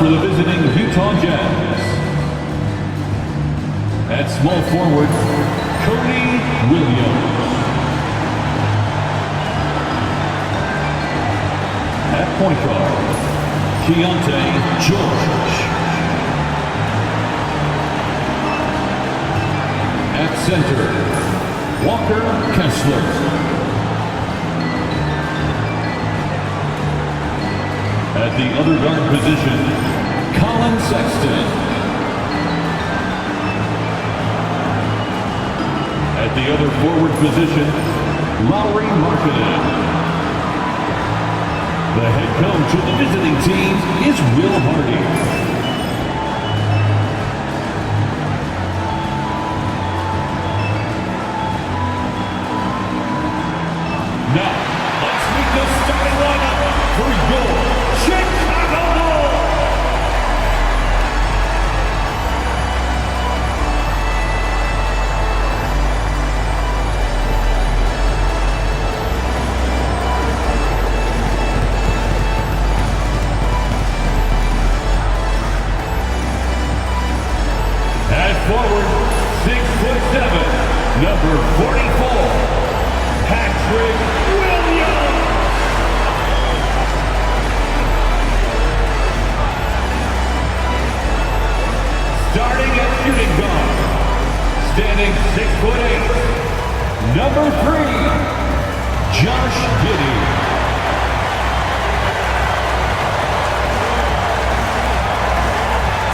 for the visiting Utah Jazz. At small forward, Cody Williams. At point guard, Keontae George. At center, Walker Kessler. At the other guard position, Colin Sexton. At the other forward position, Lauri Markkanen. The head coach of the visiting team is Will Hardy. Now, let's meet the starting lineup for your Chicago Bulls. At forward, 6'7", number 44, Patrick Williams. Starting at shooting guard, standing 6'8", number 3, Josh Giddey.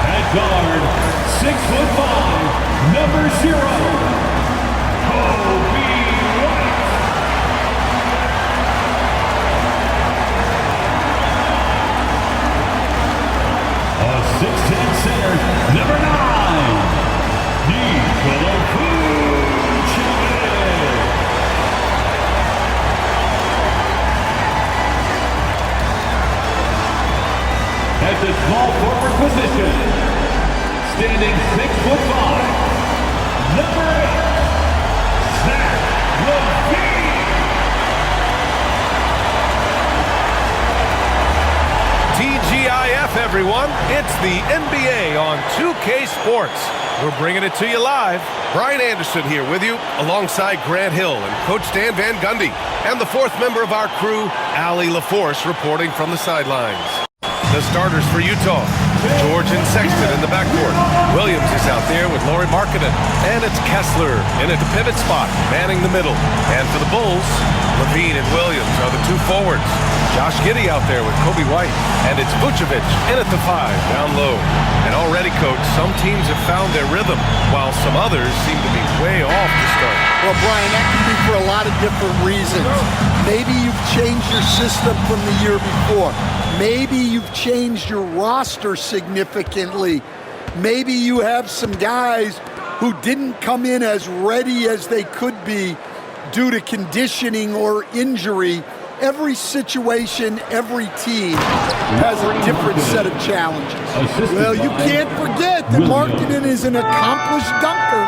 At guard, 6'5", number 0, Kobe White. A 6'10" center, number 9, Nikola Vucevic. At the small forward position, standing 6'5", number 8, Zach LaVine. TGIF, everyone. It's the NBA on 2K Sports. We're bringing it to you live. Brian Anderson here with you, alongside Grant Hill and Coach Dan Van Gundy. And the fourth member of our crew, Allie LaForce, reporting from the sidelines. The starters for Utah, George and Sexton in the backcourt. Williams is out there with Lauri Markkanen. And it's Kessler in at the pivot spot, manning the middle. And for the Bulls, LaVine and Williams are the two forwards. Josh Giddey out there with Kobe White. And it's Vucevic in at the 5, down low. And already, Coach, some teams have found their rhythm, while some others seem to be way off to start. Well, Brian, that can be for a lot of different reasons. Maybe you've changed your system from the year before. Maybe you've changed your roster significantly. Maybe you have some guys who didn't come in as ready as they could be due to conditioning or injury. Every situation, every team has a different set of challenges. Well, you can't forget that Markkanen is an accomplished dunker.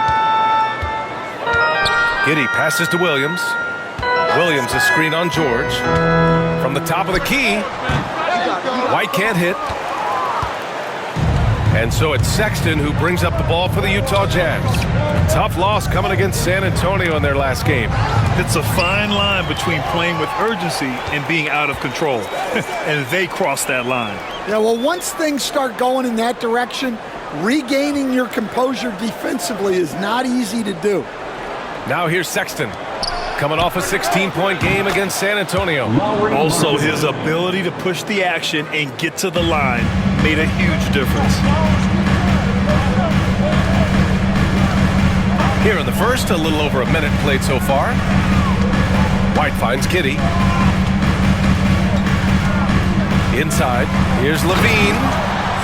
Giddey passes to Williams. Williams a screen on George. From the top of the key, White can't hit. And so it's Sexton who brings up the ball for the Utah Jazz. Tough loss coming against San Antonio in their last game. It's a fine line between playing with urgency and being out of control. And they crossed that line. Yeah, well, once things start going in that direction, regaining your composure defensively is not easy to do. Now here's Sexton, coming off a 16-point game against San Antonio. Also, his ability to push the action and get to the line made a huge difference. Here in the first, a little over a minute played so far. White finds Giddey. Inside, here's LaVine.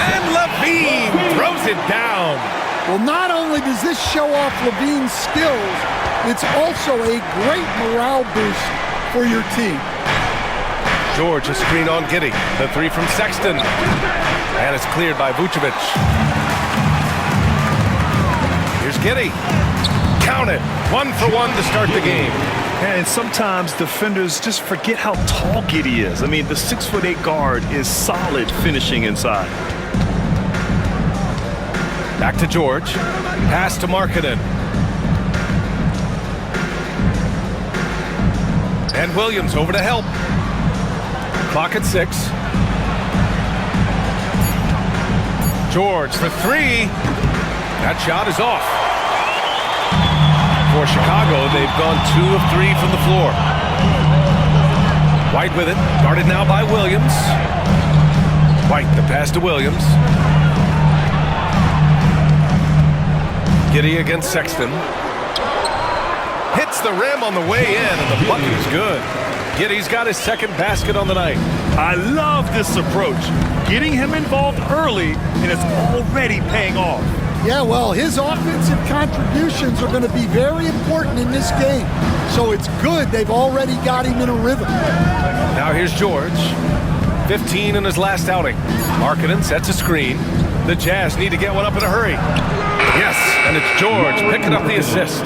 And LaVine throws it down. Well, not only does this show off LaVine's skills, it's also a great morale boost for your team. George a screen on Giddey. The 3 from Sexton. And it's cleared by Vucevic. Here's Giddey. Count it. 1 for 1 to start the game. And sometimes defenders just forget how tall Giddey is. I mean, the 6'8" guard is solid finishing inside. Back to George. Pass to Markkanen. And Williams over to help. Clock at 6. George for 3. That shot is off. For Chicago, they've gone 2 of 3 from the floor. White with it. Guarded now by Williams. White, the pass to Williams. Giddey against Sexton. Hits the rim on the way in, and the bucket's good. Giddey's got his second basket on the night. I love this approach. Getting him involved early, and it's already paying off. Yeah, well, his offensive contributions are going to be very important in this game. So it's good they've already got him in a rhythm. Now here's George. 15 in his last outing. Markkanen sets a screen. The Jazz need to get one up in a hurry. Yes, and it's George picking up the assist.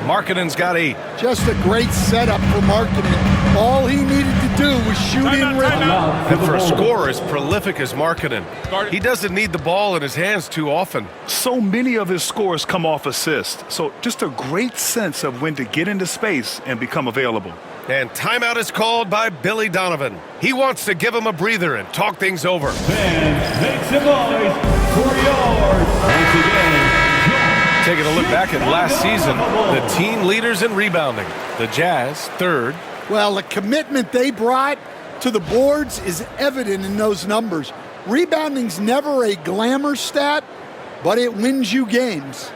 Markkanen's got 8. Just a great setup for Markkanen. All he needed to do was shoot in rhythm. And for a scorer as prolific as Markkanen, he doesn't need the ball in his hands too often. So many of his scores come off assists. So just a great sense of when to get into space and become available. And timeout is called by Billy Donovan. He wants to give him a breather and talk things over. Fans, make some noise for yours. Once again, Taking a look back at last season, the team leaders in rebounding. The Jazz, 3rd. Well, the commitment they brought to the boards is evident in those numbers. Rebounding's never a glamour stat, but it wins you games.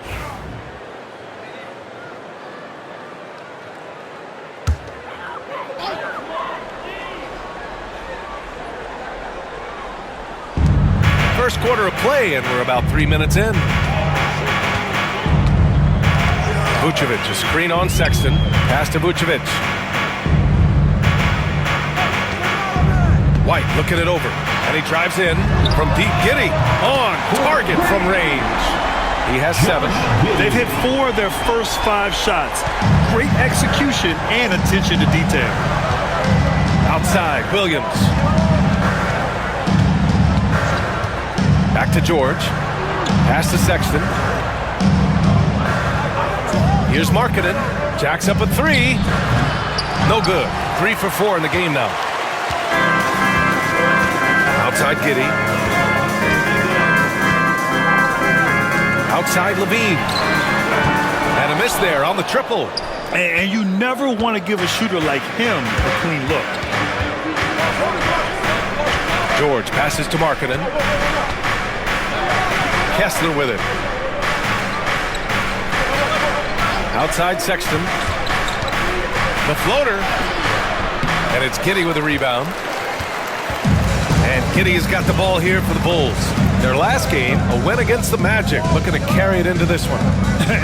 First quarter of play, and we're about 3 minutes in. Vucevic, a screen on Sexton. Pass to Vucevic. White looking it over, and he drives in from deep. Giddey on target from range. He has 7. They've hit 4 of their first 5 shots. Great execution and attention to detail. Outside, Williams. Back to George. Pass to Sexton. Here's Markkanen. Jacks up a 3. No good. 3 for 4 in the game now. Outside Giddey. Outside Levine. And a miss there on the triple. And you never want to give a shooter like him a clean look. George passes to Markkanen. Kessler with it. Outside Sexton. The floater. And it's Giddey with a rebound. And Giddey has got the ball here for the Bulls. Their last game, a win against the Magic, looking to carry it into this one.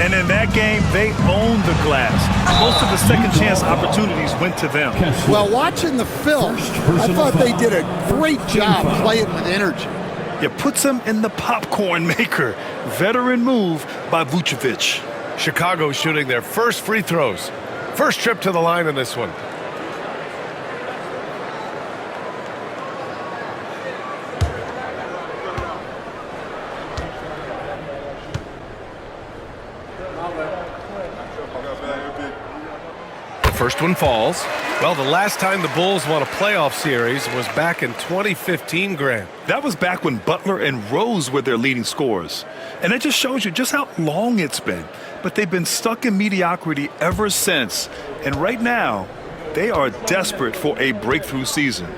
And in that game, they owned the glass. Most of the second chance opportunities went to them. Well, watching the film, I thought they did a great job playing with energy. It puts them in the popcorn maker. Veteran move by Vucevic. Chicago shooting their first free throws. First trip to the line in this one. The first one falls. Well, the last time the Bulls won a playoff series was back in 2015, Grant. That was back when Butler and Rose were their leading scorers. And it just shows you just how long it's been. But they've been stuck in mediocrity ever since. And right now, they are desperate for a breakthrough season.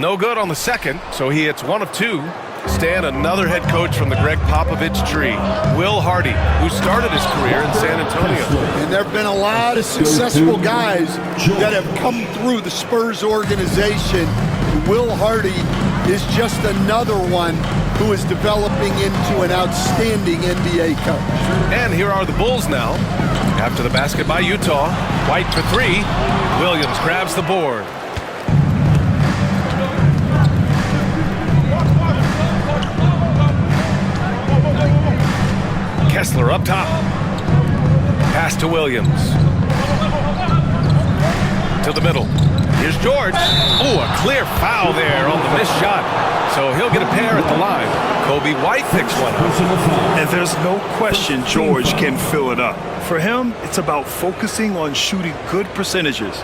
No good on the second, so he hits 1 of 2. Stan, another head coach from the Greg Popovich tree, Will Hardy, who started his career in San Antonio. And there have been a lot of successful guys that have come through the Spurs organization. Will Hardy is just another one who is developing into an outstanding NBA coach. And here are the Bulls now. After the basket by Utah, White for 3. Williams grabs the board. Kessler up top. Pass to Williams. To the middle. Here's George. Oh, a clear foul there on the missed shot. so he'll get a pair at the line. Kobe White picks one up. Personal foul. And there's no question George can fill it up. For him, it's about focusing on shooting good percentages.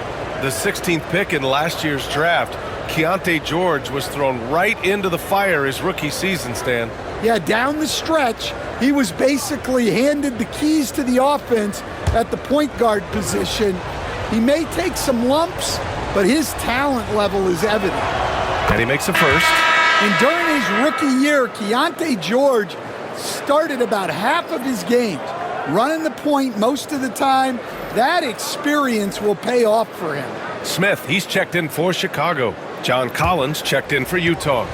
The 16th pick in last year's draft, Keontae George was thrown right into the fire his rookie season, Stan. Yeah, down the stretch, he was basically handed the keys to the offense at the point guard position. He may take some lumps, but his talent level is evident. And he makes a first. And during his rookie year, Keontae George started about half of his games, running the point most of the time. That experience will pay off for him. Smith, he's checked in for Chicago. John Collins checked in for Utah.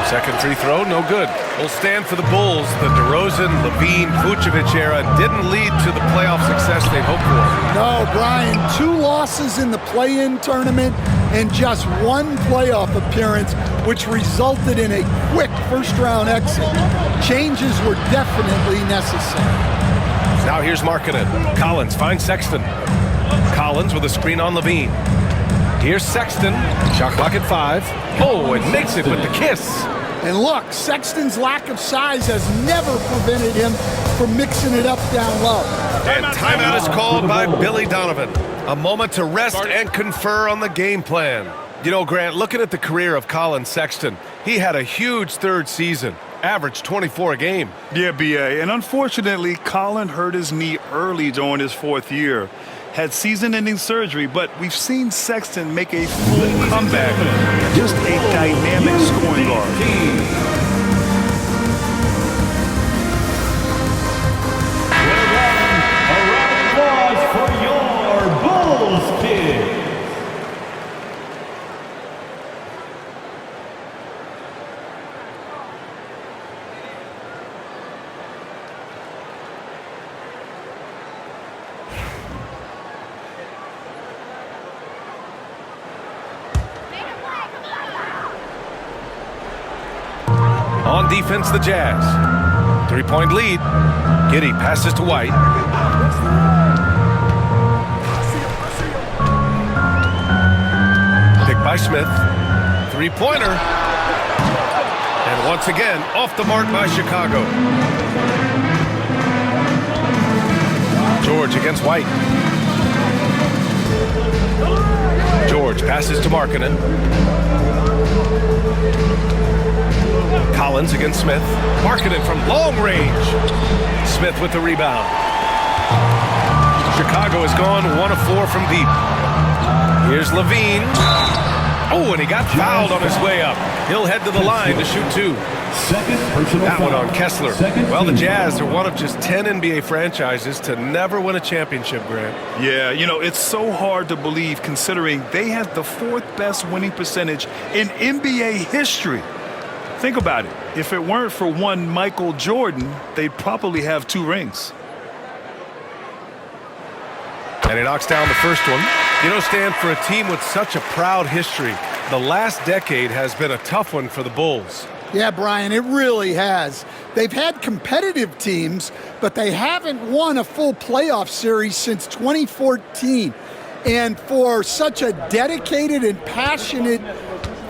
Second free throw, no good. Will stand for the Bulls. The DeRozan, Levine, Vucevic era didn't lead to the playoff success they'd hoped for. No, Brian, 2 losses in the play-in tournament and just 1 playoff appearance, which resulted in a quick first-round exit. Changes were definitely necessary. Now here's Markkanen. Collins finds Sexton. Collins with a screen on Levine. Here's Sexton. Shot clock at 5. Oh, and makes it with the kiss. And look, Sexton's lack of size has never prevented him from mixing it up down low. And timeout is called by Billy Donovan. A moment to rest and confer on the game plan. You know, Grant, looking at the career of Colin Sexton, he had a huge third season, averaged 24 a game. Yeah, B.A. And unfortunately, Colin hurt his knee early during his 4th year. Had season-ending surgery, but we've seen Sexton make a full comeback. Just a dynamic scoring guard. A round of applause for your Bulls kid. On defense, the Jazz. 3-point lead. Giddey passes to White. Picked by Smith. 3-pointer. And once again, off the mark by Chicago. George against White. George passes to Markkanen. Collins against Smith. Markkanen from long range. Smith with the rebound. Chicago has gone 1 of 4 from deep. Here's Levine. Oh, and he got fouled on his way up. He'll head to the line to shoot 2. Second personal That foul. one on Kessler. Well, the Jazz are one of just 10 NBA franchises to never win a championship, Grant. Yeah, you know, it's so hard to believe considering they had the 4th best winning percentage in NBA history. Think about it. If it weren't for one Michael Jordan, they'd probably have 2 rings. And he knocks down the first one. You know, Stan, for a team with such a proud history, the last decade has been a tough one for the Bulls. Yeah, Brian, it really has. They've had competitive teams, but they haven't won a full playoff series since 2014. And for such a dedicated and passionate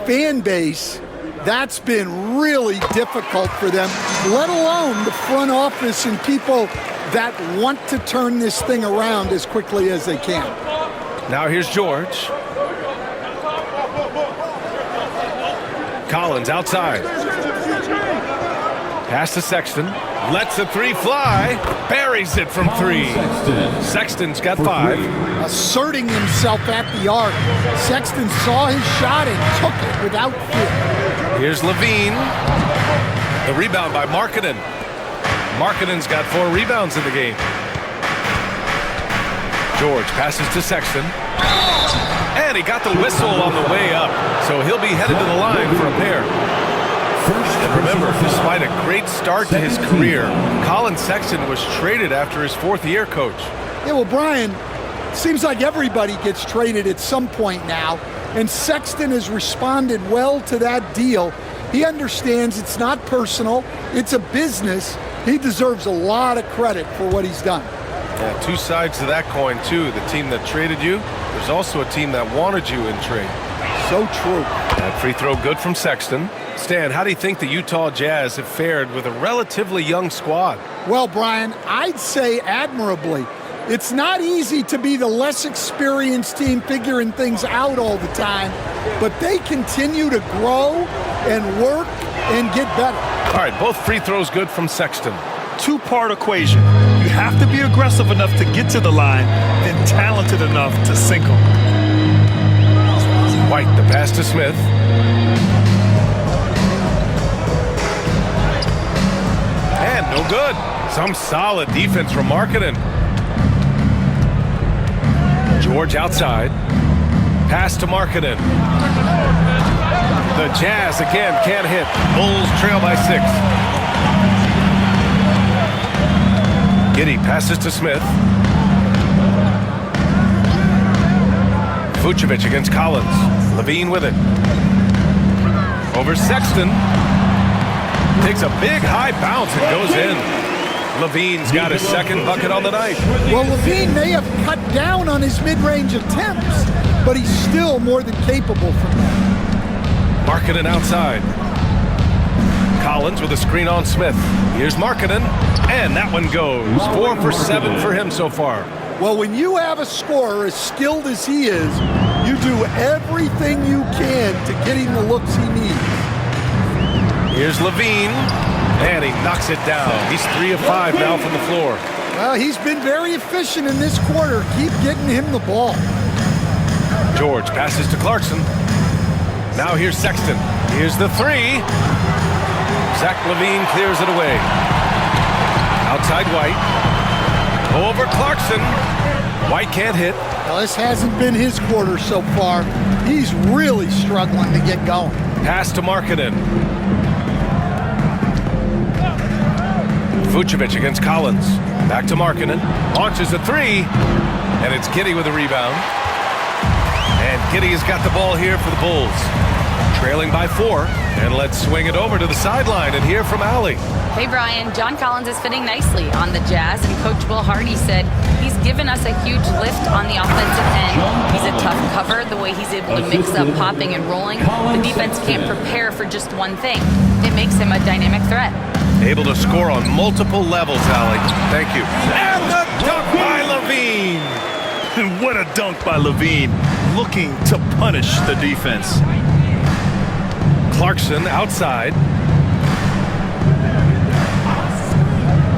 fan base, that's been really difficult for them, let alone the front office and people that want to turn this thing around as quickly as they can. Now here's George. Collins outside. Pass to Sexton. Lets the 3 fly. Buries it from 3. Sexton's got 5. Asserting himself at the arc. Sexton saw his shot and took it without fear. Here's Levine. The rebound by Markkanen. Markkanen's got 4 rebounds in the game. George passes to Sexton. And he got the whistle on the way up, so he'll be headed to the line for a pair. And remember, despite a great start to his career, Colin Sexton was traded after his 4th year, Coach. Yeah, well, Brian, seems like everybody gets traded at some point now, and Sexton has responded well to that deal. He understands it's not personal, it's a business. He deserves a lot of credit for what he's done. Yeah, two sides to that coin, too. The team that traded you, there's also a team that wanted you in trade. So true. That free throw good from Sexton. Stan, how do you think the Utah Jazz have fared with a relatively young squad? Well, Brian, I'd say admirably. It's not easy to be the less experienced team figuring things out all the time, but they continue to grow and work and get better. All right, both free throws good from Sexton. Two-part equation. You have to be aggressive enough to get to the line, then talented enough to sink them. White, the pass to Smith. And no good. Some solid defense from Markkanen. George outside. Pass to Markkanen. The Jazz again can't hit. Bulls trail by 6. Giddey passes to Smith. Vucevic against Collins. Levine with it. Over Sexton. Takes a big high bounce and goes in. Levine's got his second bucket on the night. Well, Levine may have cut down on his mid-range attempts, but he's still more than capable from that. Markkanen outside. Collins with a screen on Smith. Here's Markkanen, and that one goes. 4 for 7 for him so far. Well, when you have a scorer as skilled as he is, you do everything you can to get him the looks he needs. Here's Levine, and he knocks it down. He's 3 of 5 now from the floor. Well, he's been very efficient in this quarter. Keep getting him the ball. George passes to Clarkson. Now here's Sexton. Here's the 3. Zach Levine clears it away. Outside White. Over Clarkson. White can't hit. Well, this hasn't been his quarter so far. He's really struggling to get going. Pass to Markkanen. Vucevic against Collins. Back to Markkanen. Launches a 3. And it's Giddey with a rebound. And Giddey has got the ball here for the Bulls. Trailing by 4. And let's swing it over to the sideline and hear from Allie. Hey, Brian. John Collins is fitting nicely on the Jazz, and Coach Will Hardy said he's given us a huge lift on the offensive end. He's a tough cover, the way he's able to mix up popping and rolling. The defense can't prepare for just one thing. It makes him a dynamic threat. Able to score on multiple levels, Allie. Thank you. And the dunk by Levine. And what a dunk by Levine, looking to punish the defense. Clarkson outside.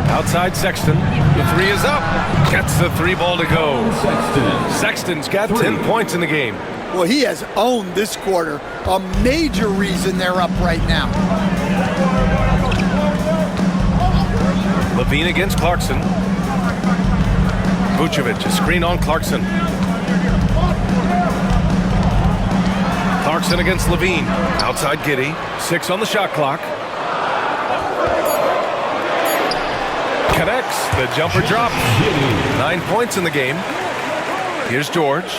Outside Sexton. The 3 is up. Gets the 3 ball to go. Sexton's got 10 points in the game. Well, he has owned this quarter. A major reason they're up right now. Levine against Clarkson. Vucevic, a screen on Clarkson. Clarkson against Levine. Outside Giddey. 6 on the shot clock. Connects. The jumper drops. 9 points in the game. Here's George.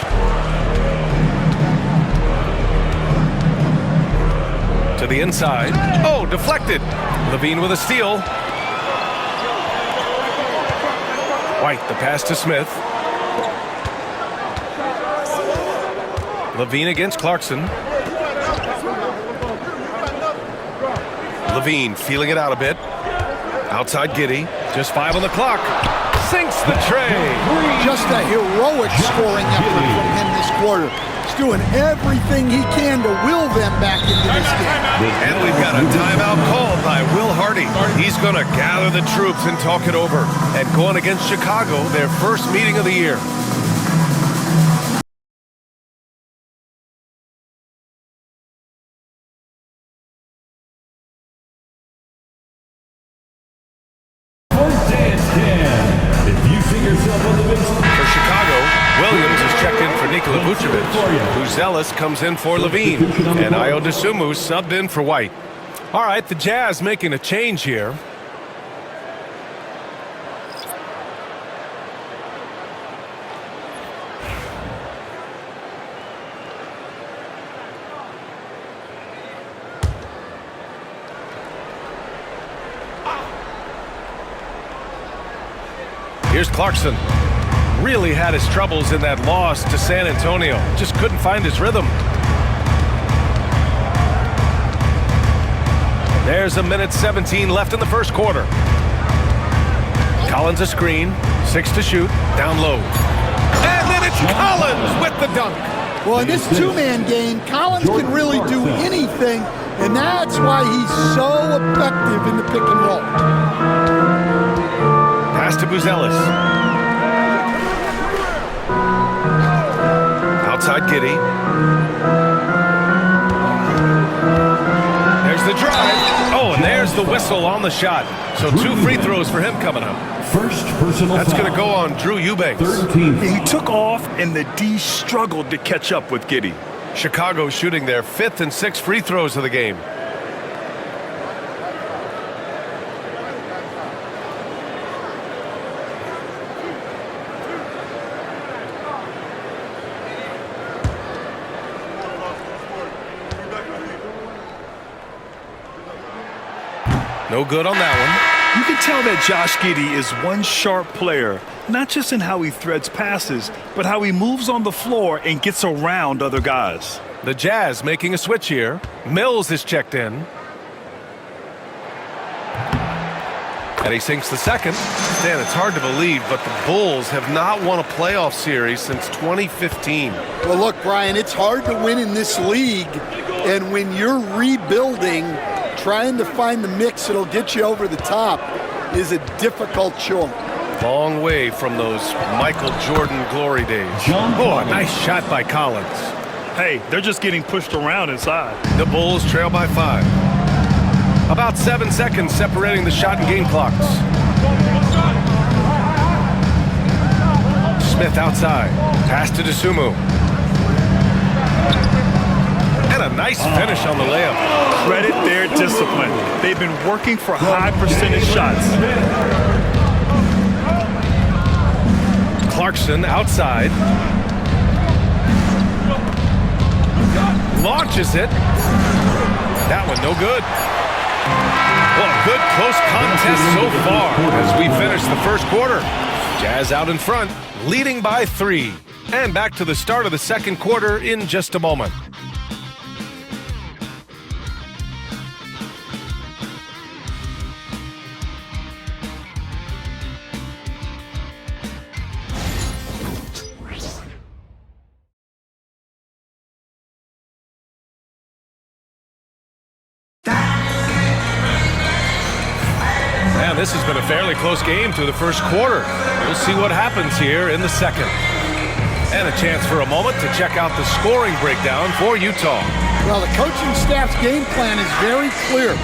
To the inside. Oh, deflected. Levine with a steal. White, the pass to Smith. Levine against Clarkson. Levine feeling it out a bit. Outside Giddey. Just 5 on the clock. Sinks the tray. Just a heroic scoring effort from him this quarter. He's doing everything he can to will them back into this game. And we've got a timeout called by Will Hardy. He's going to gather the troops and talk it over. And going against Chicago, their first meeting of the year. For Chicago, Williams is checked in for Nikola Vucevic. Buzelis comes in for Levine. And Ayo Dosunmu subbed in for White. All right, the Jazz making a change here. Here's Here's Clarkson. Really had his troubles in that loss to San Antonio. Just couldn't find his rhythm. There's a minute 17 left in the first quarter. Collins a screen, 6 to shoot, down low. And then it's Collins with the dunk. Well, in this two-man game, Collins can really do anything, and that's why he's so effective in the pick and roll. Pass to Buzelis. Outside Giddey. There's the drive. Oh, and there's the whistle on the shot. So 2 free throws for him coming up. First personal That's going to foul. go on Drew Eubanks. 13th. He took off, and the D struggled to catch up with Giddey. Chicago shooting their 5th and 6th free throws of the game. No good on that one. You can tell that Josh Giddey is one sharp player, not just in how he threads passes, but how he moves on the floor and gets around other guys. The Jazz making a switch here. Mills is checked in. And he sinks the second. Dan, it's hard to believe, but the Bulls have not won a playoff series since 2015. Well, look, Brian, it's hard to win in this league, and when you're rebuilding, trying to find the mix that'll get you over the top is a difficult chore. Long way from those Michael Jordan glory days. Oh, a nice shot by Collins. Hey, they're just getting pushed around inside. The Bulls trail by 5. About 7 seconds separating the shot and game clocks. Smith outside. Pass to DeSumo. And a nice finish on the layup. Credit their discipline. They've been working for high percentage shots. Clarkson outside. Launches it. That one no good. Well, a good close contest so far as we finish the first quarter. Jazz out in front, leading by 3. And back to the start of the second quarter in just a moment. Man, this has been a fairly close game through the first quarter. We'll see what happens here in the second. And a chance for a moment to check out the scoring breakdown for Utah. Well, the coaching staff's game plan is very clear.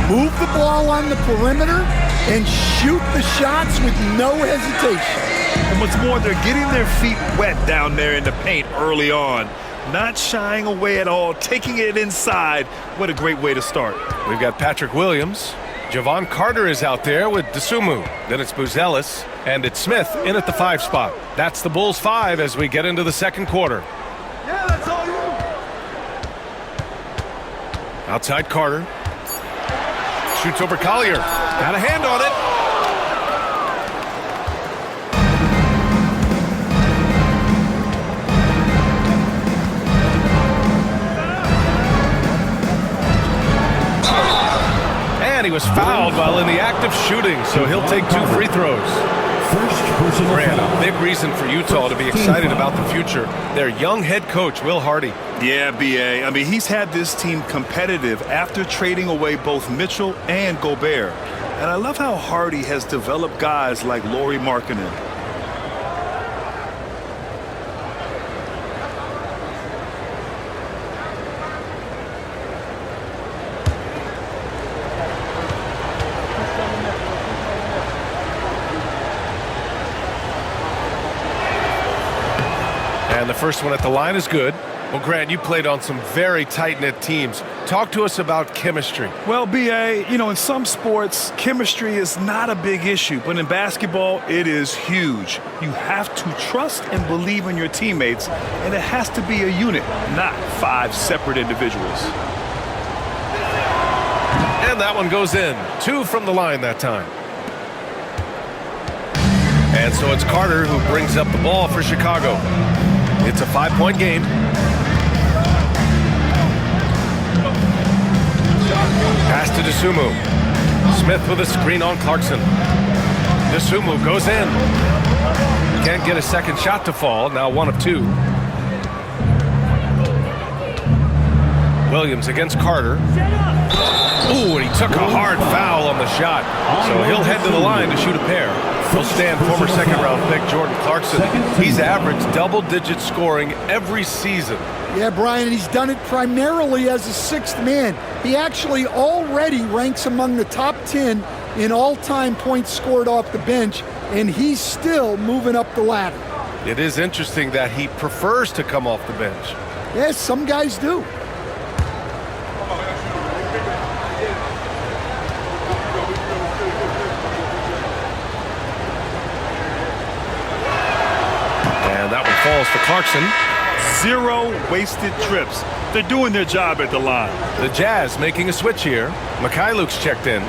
Move the ball on the perimeter and shoot the shots with no hesitation. And what's more, they're getting their feet wet down there in the paint early on. Not shying away at all, taking it inside. What a great way to start. We've got Patrick Williams. Javon Carter is out there with DeSumo. Then it's Buzelis. And it's Smith in at the 5 spot. That's the Bulls 5 as we get into the second quarter. Yeah, that's all you. Outside Carter. Shoots over Collier. Got a hand on it. And he was fouled while in the act of shooting, so he'll take 2 free throws. First personal Grant, foul. a big reason for Utah to be excited about the future. Their young head coach, Will Hardy. Yeah, B.A. I mean, he's had this team competitive after trading away both Mitchell and Gobert. And I love how Hardy has developed guys like Lauri Markkanen. And the first one at the line is good. Well, Grant, you played on some very tight-knit teams. Talk to us about chemistry. Well, B.A., you know, in some sports, chemistry is not a big issue, but in basketball, it is huge. You have to trust and believe in your teammates, and it has to be a unit, not 5 separate individuals. And that one goes in. 2 from the line that time. And so it's Carter who brings up the ball for Chicago. It's a 5-point game. Pass to Dosunmu. Smith with a screen on Clarkson. Dosunmu goes in. Can't get a second shot to fall. Now 1 of 2. Williams against Carter. Ooh, and he took a hard foul on the shot. So he'll head to the line to shoot a pair. He'll stand former second-round pick Jordan Clarkson. He's averaged double-digit scoring every season. Yeah, Brian, he's done it primarily as a 6th man. He actually already ranks among the top 10 in all-time points scored off the bench, and he's still moving up the ladder. It is interesting that he prefers to come off the bench. Yes, some guys do. Falls for Clarkson. 0 wasted trips. They're doing their job at the line. The Jazz making a switch here. Mikhailuk's checked in.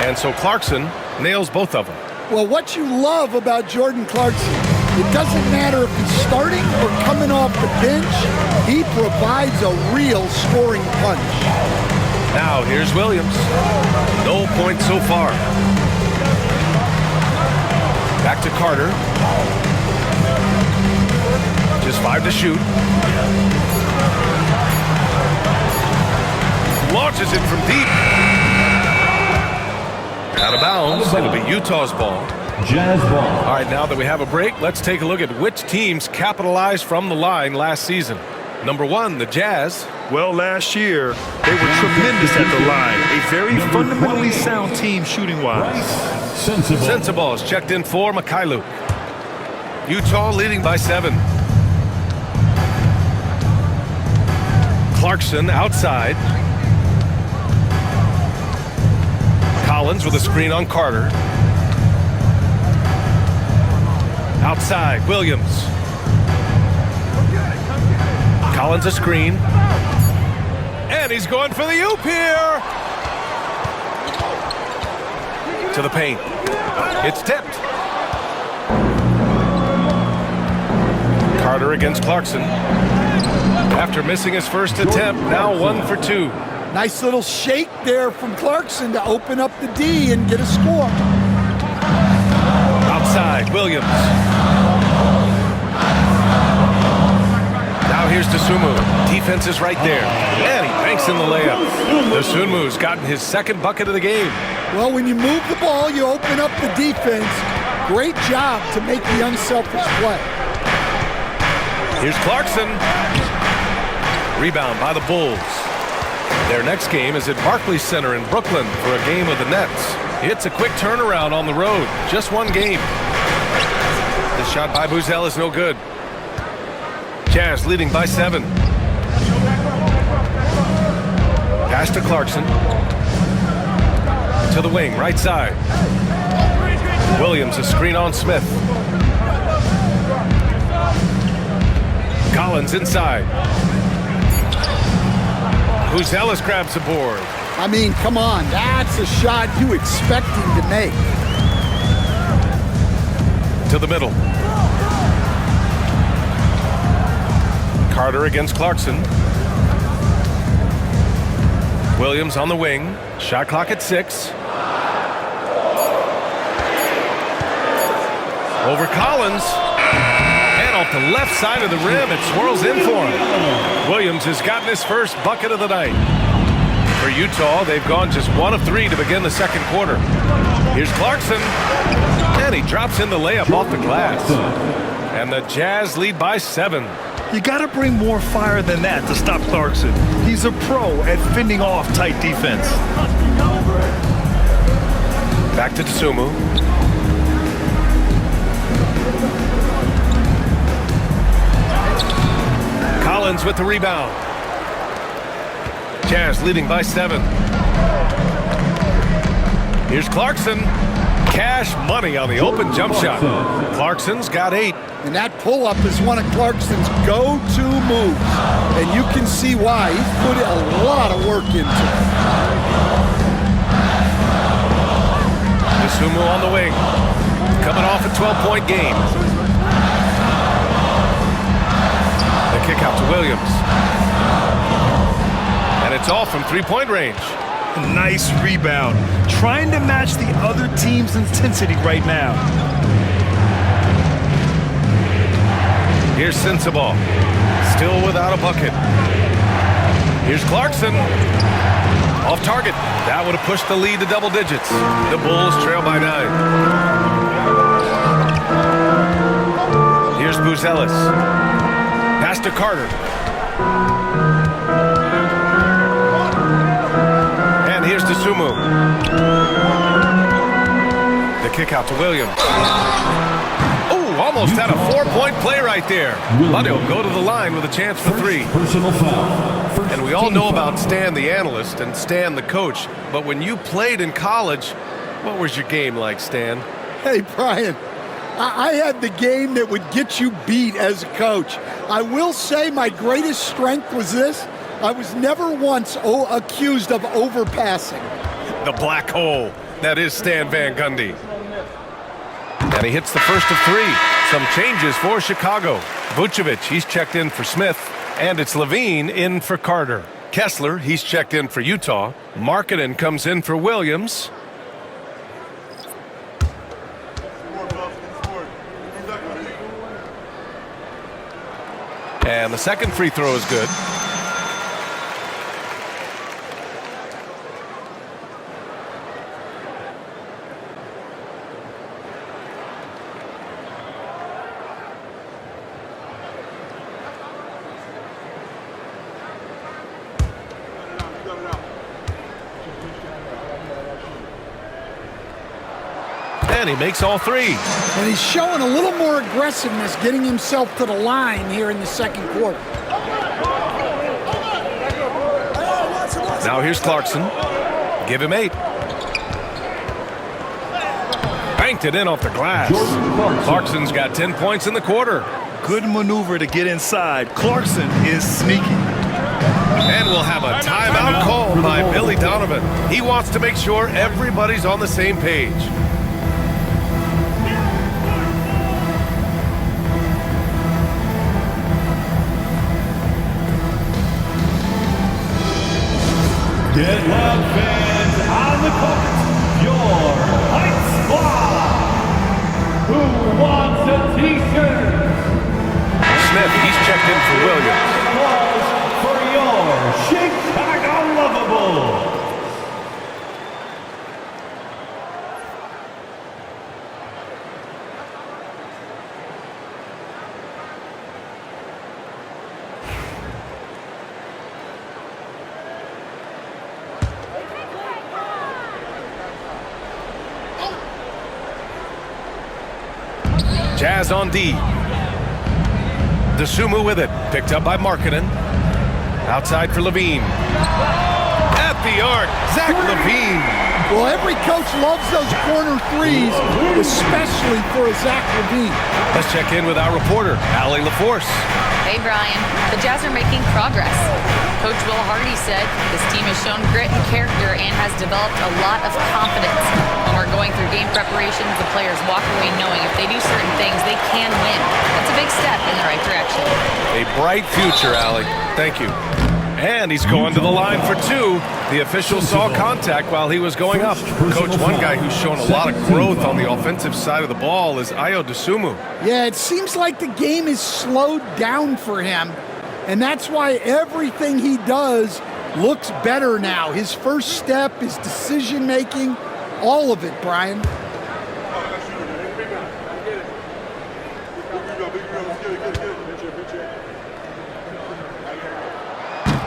And so Clarkson nails both of them. Well, what you love about Jordan Clarkson, it doesn't matter if he's starting or coming off the bench, he provides a real scoring punch. Now here's Williams. No points so far. Back to Carter. Just 5 to shoot. Launches it from deep. Out of bounds. It'll be Utah's ball. Jazz ball. All right, now that we have a break, let's take a look at which teams capitalized from the line last season. Number 1, the Jazz. Well, last year, they were tremendous at the line. A very fundamentally sound team shooting-wise. Sensible is checked in for Mikhailuk. Utah leading by 7. Clarkson outside. Collins with a screen on Carter. Outside, Williams. Collins a screen. And he's going for the oop here. To the paint. It's tipped. Carter against Clarkson. After missing his first attempt, now 1 for 2. Nice little shake there from Clarkson to open up the D and get a score. Outside, Williams. Now here's Dosunmu. Defense is right there. And he banks in the layup. Dosunmu's gotten his 2nd bucket of the game. Well, when you move the ball, you open up the defense. Great job to make the unselfish play. Here's Clarkson. Rebound by the Bulls. Their next game is at Barclays Center in Brooklyn for a game of the Nets. It's a quick turnaround on the road. Just 1 game. The shot by Buzel is no good. Jazz leading by 7. Pass to Clarkson. To the wing, right side. Williams a screen on Smith. Collins inside. Buzelis grabs the board. I mean, come on, that's a shot you expect him to make. To the middle. Carter against Clarkson. Williams on the wing. Shot clock at 6. Over Collins. And off the left side of the rim, it swirls in for him. Williams has gotten his first bucket of the night. For Utah, they've gone just 1 of 3 to begin the 2nd quarter. Here's Clarkson. And he drops in the layup off the glass. And the Jazz lead by 7. You got to bring more fire than that to stop Clarkson. He's a pro at fending off tight defense. Back to Dosunmu. Collins with the rebound. Jazz leading by 7. Here's Clarkson. Cash money on the open jump shot. Clarkson's got 8. And that pull-up is one of Clarkson's go-to moves. And you can see why. He's put a lot of work into it. Sumo on the wing. Coming off a 12-point game. The kick out to Williams. And it's all from three-point range. Nice rebound. Trying to match the other team's intensity right now. Here's Sensabaugh. Still without a bucket. Here's Clarkson. Off target. That would have pushed the lead to double digits. The Bulls trail by 9. Here's Buzelis. Pass to Carter. And here's Dosunmu. The kick out to Williams. Oh, almost had a 4-point play right there. But he'll go to the line with a chance for 3. Personal foul. And we all know about Stan the analyst and Stan the coach, but when you played in college, what was your game like, Stan? Hey, Brian, I had the game that would get you beat as a coach. I will say my greatest strength was this. I was never once accused of overpassing. The black hole. That is Stan Van Gundy. And he hits the first of 3. Some changes for Chicago. Vucevic, he's checked in for Smith. And it's Levine in for Carter. Kessler, he's checked in for Utah. Markkanen comes in for Williams. And the second free throw is good. And he makes all 3. And he's showing a little more aggressiveness, getting himself to the line here in the second quarter. Now here's Clarkson. Give him 8. Banked it in off the glass. Clarkson's got 10 points in the quarter. Good maneuver to get inside. Clarkson is sneaky. And we'll have a timeout called by Billy Donovan. He wants to make sure everybody's on the same page. Get loud, fans, on the court, your Heights Squad. Who wants a t-shirt? Smith, he's checked in for Williams. Applause for your Chicago Lovables. Jazz on D. Dosunmu with it. Picked up by Markkanen. Outside for Levine. At the arc, Zach Levine. Well, every coach loves those corner threes, especially for a Zach Levine. Let's check in with our reporter, Allie LaForce. Hey, Brian. The Jazz are making progress. Coach Will Hardy said this team has shown grit and character and has developed a lot of confidence. When we're going through game preparations, the players walk away knowing if they do certain things, they can win. That's a big step in the right direction. A bright future, Allie. Thank you. And he's going to the line for 2. The official saw contact while he was going up. Coach, one guy who's shown a lot of growth on the offensive side of the ball is Ayo Dosunmu. Yeah, it seems like the game is slowed down for him, and that's why everything he does looks better now. His first step, his decision-making, all of it, Brian.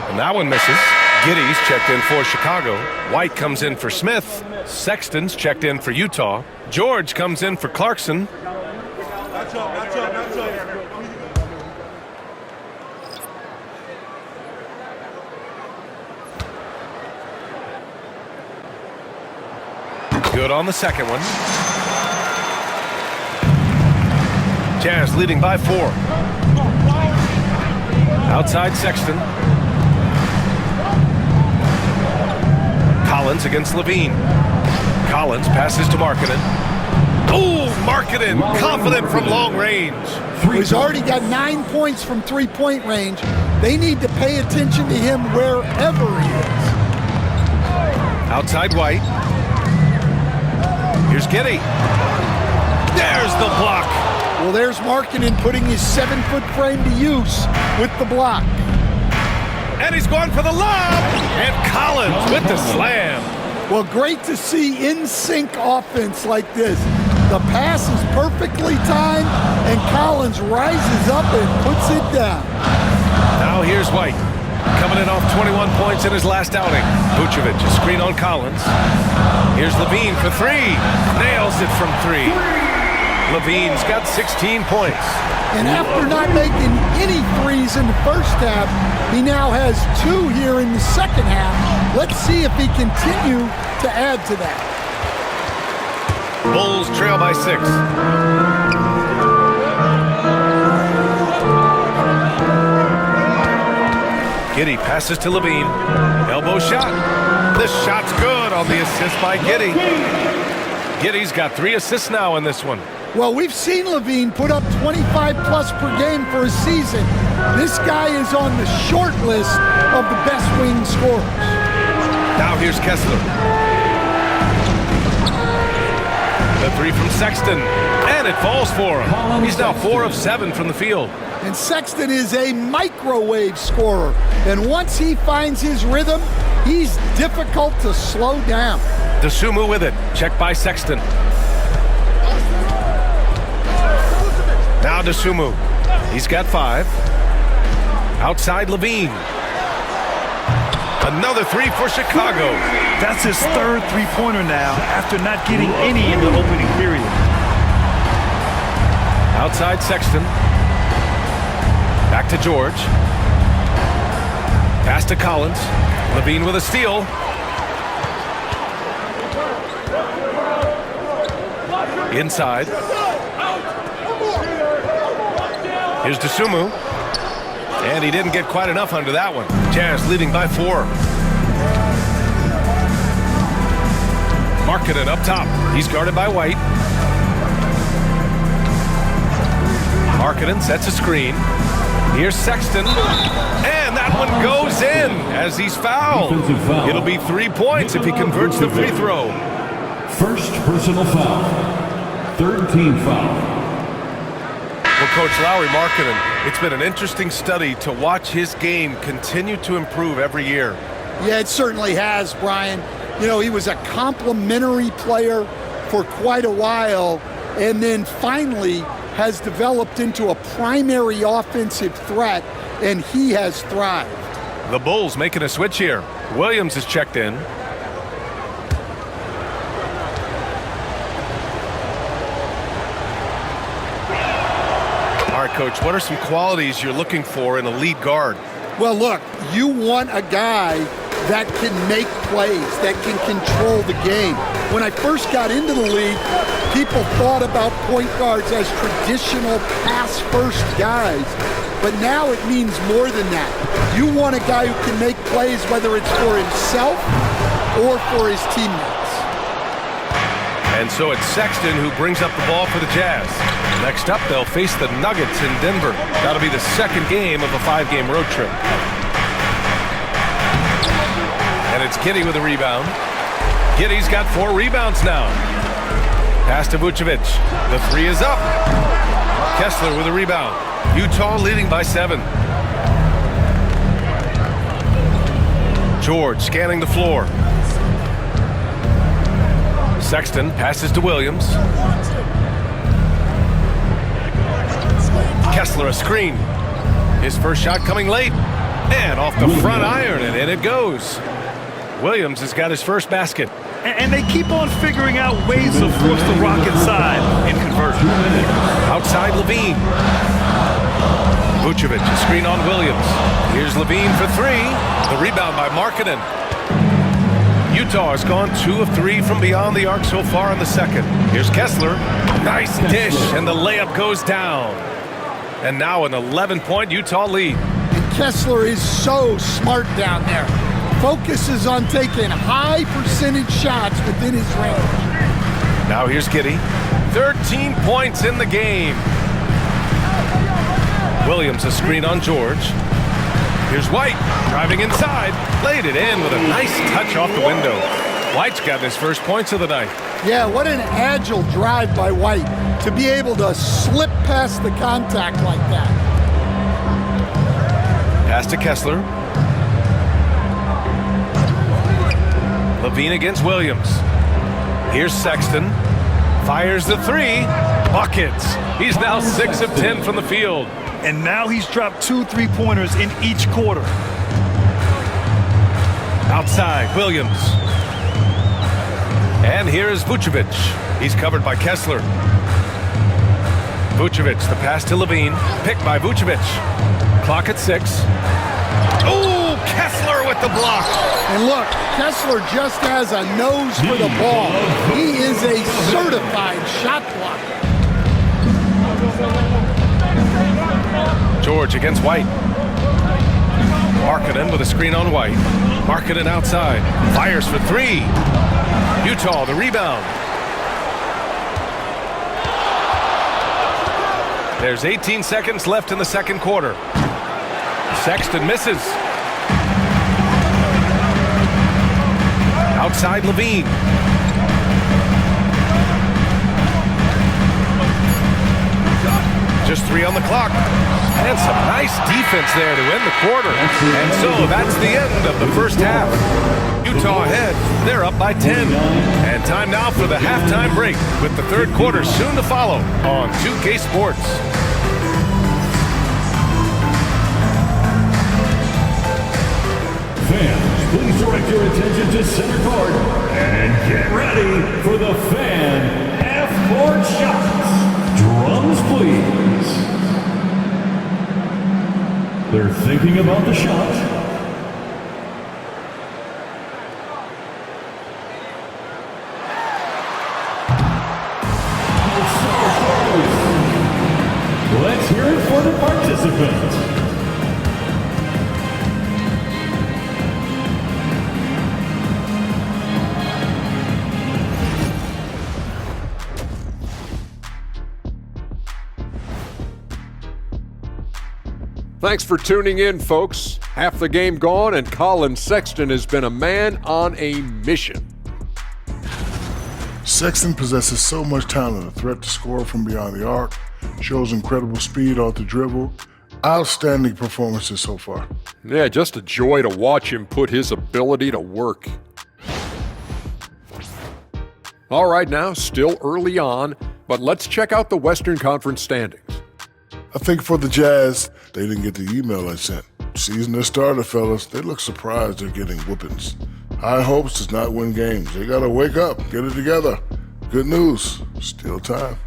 And that one misses. Giddey's checked in for Chicago. White comes in for Smith. Sexton's checked in for Utah. George comes in for Clarkson. Good on the second one. Jazz leading by 4. Outside Sexton. Collins against Levine. Collins passes to Markkanen. Oh, Markkanen, confident from long range. He's already got 9 points from three-point range. They need to pay attention to him wherever he is. Outside White. Here's Giddey. There's the block. Well, there's Markkanen putting his 7-foot frame to use with the block. And he's going for the lob. And Collins with the slam. Well, great to see in-sync offense like this. The pass is perfectly timed, and Collins rises up and puts it down. Now here's White. Coming in off 21 points in his last outing. Vucevic, a screen on Collins. Here's Levine for 3. Nails it from 3. Levine's got 16 points. And after not making any threes in the first half, he now has 2 here in the second half. Let's see if he continue to add to that. Bulls trail by 6. Giddey passes to Levine. Elbow shot. The shot's good on the assist by Giddey. Giddey's got 3 assists now in this one. Well, we've seen Levine put up 25-plus per game for a season. This guy is on the short list of the best wing scorers. Now here's Kessler. The 3 from Sexton, and it falls for him. He's now 4 of 7 from the field. And Sexton is a microwave scorer. And once he finds his rhythm, he's difficult to slow down. Dosunmu with it. Checked by Sexton. Now Dosunmu. He's got 5. Outside Levine. Another 3 for Chicago. That's his 3rd three-pointer now after not getting any in the opening period. Outside Sexton. Back to George. Pass to Collins. Levine with a steal. Inside. Here's Dosunmu. And he didn't get quite enough under that one. Jazz leading by 4. Markkanen up top. He's guarded by White. Markkanen sets a screen. Here's Sexton. And that one goes in as he's fouled. It'll be 3 points if he converts the free throw. First personal foul. 3rd team foul. Well, Coach Lowry Markkanen, it's been an interesting study to watch his game continue to improve every year. Yeah, it certainly has, Brian. You know, he was a complimentary player for quite a while, and then finally has developed into a primary offensive threat, and he has thrived. The Bulls making a switch here. Williams is checked in. All right, Coach, what are some qualities you're looking for in a lead guard? Well, look, you want a guy that can make plays, that can control the game. When I first got into the league, people thought about point guards as traditional pass-first guys. But now it means more than that. You want a guy who can make plays, whether it's for himself or for his teammates. And so it's Sexton who brings up the ball for the Jazz. Next up, they'll face the Nuggets in Denver. That'll be the 2nd game of a 5-game road trip. And it's Giddey with a rebound. Giddey's got 4 rebounds now. Pass to Vucevic. The 3 is up. Kessler with a rebound. Utah leading by 7. George scanning the floor. Sexton passes to Williams. Kessler a screen. His first shot coming late. And off the front iron, and in it goes. Williams has got his first basket. And they keep on figuring out ways to force the rock inside in conversion. Outside Levine. Vucevic, a screen on Williams. Here's Levine for 3. The rebound by Markkanen. Utah has gone 2 of 3 from beyond the arc so far in the second. Here's Kessler. Nice dish, and the layup goes down. And now an 11-point Utah lead. And Kessler is so smart down there. Focuses on taking high percentage shots within his range. Now here's Giddey. 13 points in the game. Williams a screen on George. Here's White driving inside. Laid it in with a nice touch off the window. White's got his first points of the night. Yeah, what an agile drive by White to be able to slip past the contact like that. Pass to Kessler. Levine against Williams. Here's Sexton. Fires the 3. Buckets. He's now 6 of 10 from the field. And now he's dropped 2 3-pointers in each quarter. Outside, Williams. And here's Vucevic. He's covered by Kessler. Vucevic, the pass to Levine. Picked by Vucevic. Clock at 6. Oh, Kessler with the block. And look, Kessler just has a nose for the ball. He is a certified shot blocker. George against White. Markkanen with a screen on White. Markkanen outside. Fires for 3. Utah the rebound. There's 18 seconds left in the second quarter. Sexton misses. Outside Levine. Just 3 on the clock. And some nice defense there to end the quarter. And so that's the end of the first half. Utah ahead. They're up by 10. And time now for the halftime break with the third quarter soon to follow on 2K Sports. Fans, please direct your attention to center court and get ready for the fan half-court shots. Drums, please. They're thinking about the shot. Let's hear it for the participants. Thanks for tuning in, folks. Half the game gone, and Colin Sexton has been a man on a mission. Sexton possesses so much talent, a threat to score from beyond the arc, shows incredible speed off the dribble. Outstanding performances so far. Yeah, just a joy to watch him put his ability to work. All right, now, still early on, but let's check out the Western Conference standings. I think for the Jazz, they didn't get the email I sent. Season their starter, fellas. They look surprised they're getting whoopings. High hopes does not win games. They gotta wake up, get it together. Good news, still time.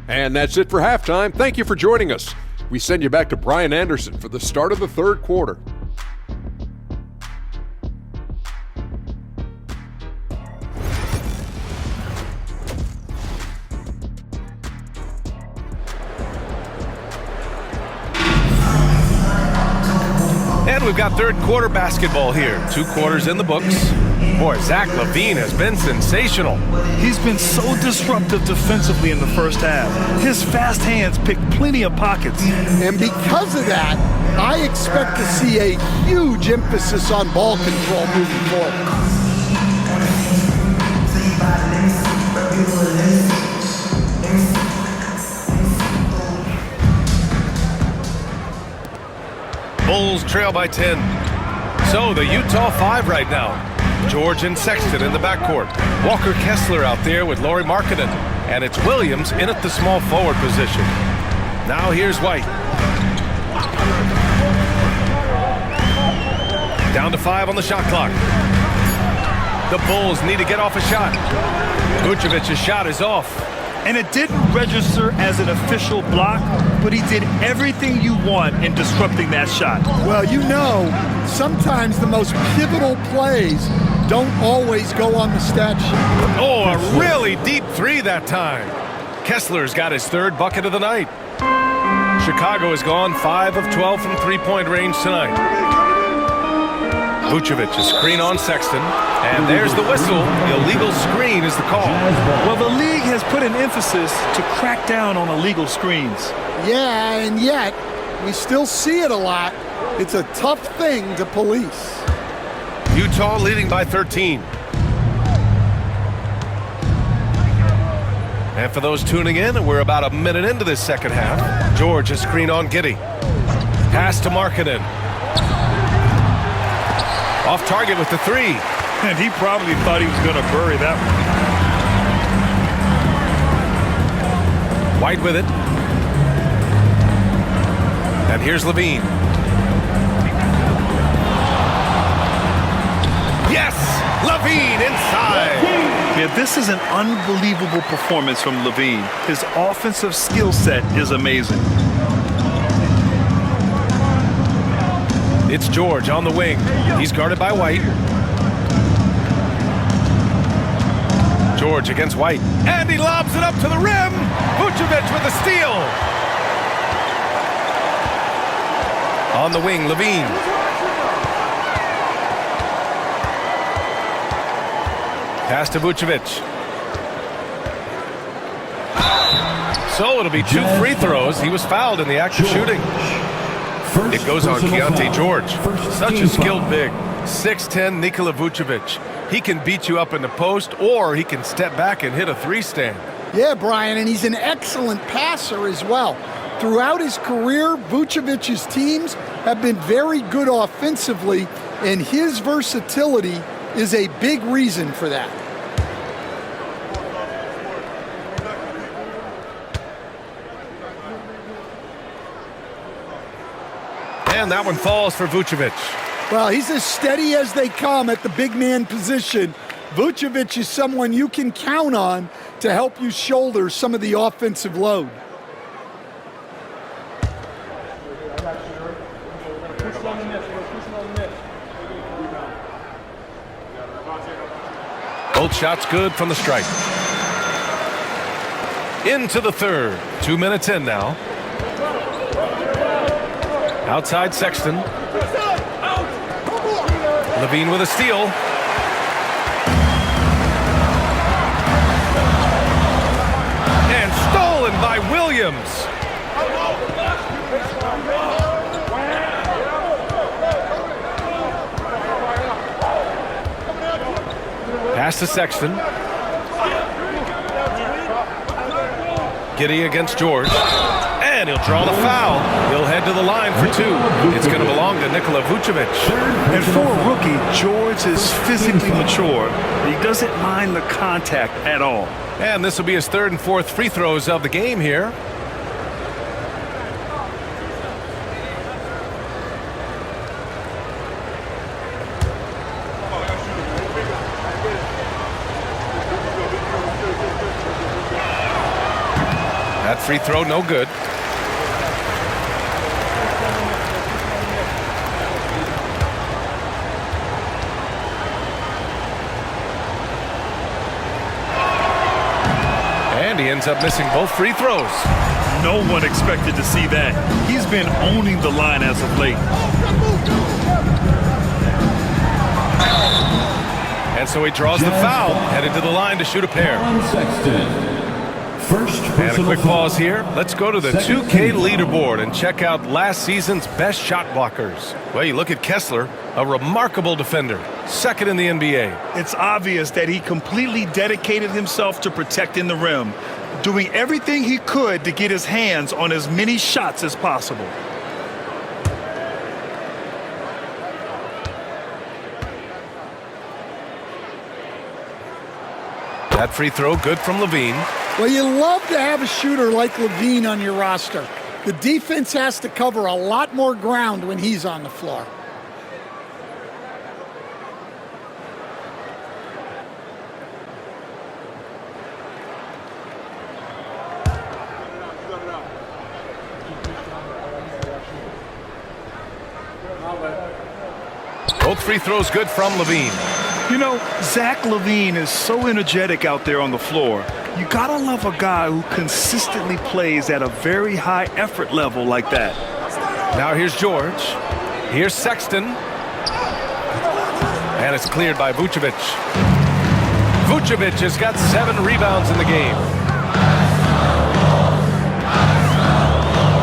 And that's it for halftime. Thank you for joining us. We send you back to Brian Anderson for the start of the third quarter. And we've got third quarter basketball here. 2 quarters in the books. Boy, Zach LaVine has been sensational. He's been so disruptive defensively in the first half. His fast hands pick plenty of pockets. And because of that, I expect to see a huge emphasis on ball control moving forward. Bulls trail by 10. So the Utah 5 right now. George and Sexton in the backcourt. Walker Kessler out there with Lauri Markkanen. And it's Williams in at the small forward position. Now here's White. Down to 5 on the shot clock. The Bulls need to get off a shot. Vucevic's shot is off. And it didn't register as an official block, but he did everything you want in disrupting that shot. Well, you know, sometimes the most pivotal plays don't always go on the stat sheet. Oh, a really deep three that time. Kessler's got his third bucket of the night. Chicago has gone 5 of 12 from three-point range tonight. Vucevic, a screen on Sexton, and there's the whistle. Illegal screen is the call. Well, the league has put an emphasis to crack down on illegal screens. Yeah, and yet we still see it a lot. It's a tough thing to police. Utah leading by 13. And for those tuning in, we're about a minute into this second half. George, a screen on Giddey. Pass to Markkanen. Off target with the three. And he probably thought he was going to bury that one. White with it. And here's Levine. Yes! Levine inside! Yeah, this is an unbelievable performance from Levine. His offensive skill set is amazing. It's George on the wing. He's guarded by White. George against White. And he lobs it up to the rim. Vucevic with a steal. On the wing, Levine. Pass to Vucevic. So it'll be 2 free throws. He was fouled in the act of shooting. It goes on Keontae George. Such a skilled big. 6'10" Nikola Vucevic. He can beat you up in the post, or he can step back and hit a three-stand. Yeah, Brian, and he's an excellent passer as well. Throughout his career, Vucevic's teams have been very good offensively, and his versatility is a big reason for that. And that one falls for Vucevic. Well, he's as steady as they come at the big man position. Vucevic is someone you can count on to help you shoulder some of the offensive load. Both shots good from the stripe. Into the third. 2 minutes in now. Outside Sexton. Levine with a steal. And stolen by Williams. Pass to Sexton. Giddey against George. And he'll draw the foul. He'll head to the line for 2. It's going to belong to Nikola Vucevic. And for a rookie, George is physically mature. He doesn't mind the contact at all. And this will be his 3rd and 4th free throws of the game here. That free throw no good. And he ends up missing both free throws. No one expected to see that. He's been owning the line as of late. And so he draws the foul, headed to the line to shoot a pair. And a quick pause here. Let's go to the 2K leaderboard and check out last season's best shot blockers. Well, you look at Kessler, a remarkable defender, 2nd in the NBA. It's obvious that he completely dedicated himself to protecting the rim, doing everything he could to get his hands on as many shots as possible. That free throw good from Levine. Well, you love to have a shooter like Levine on your roster. The defense has to cover a lot more ground when he's on the floor. Both free throws good from Levine. You know, Zach LaVine is so energetic out there on the floor. You gotta love a guy who consistently plays at a very high effort level like that. Now here's George. Here's Sexton. And it's cleared by Vucevic. Vucevic has got 7 rebounds in the game.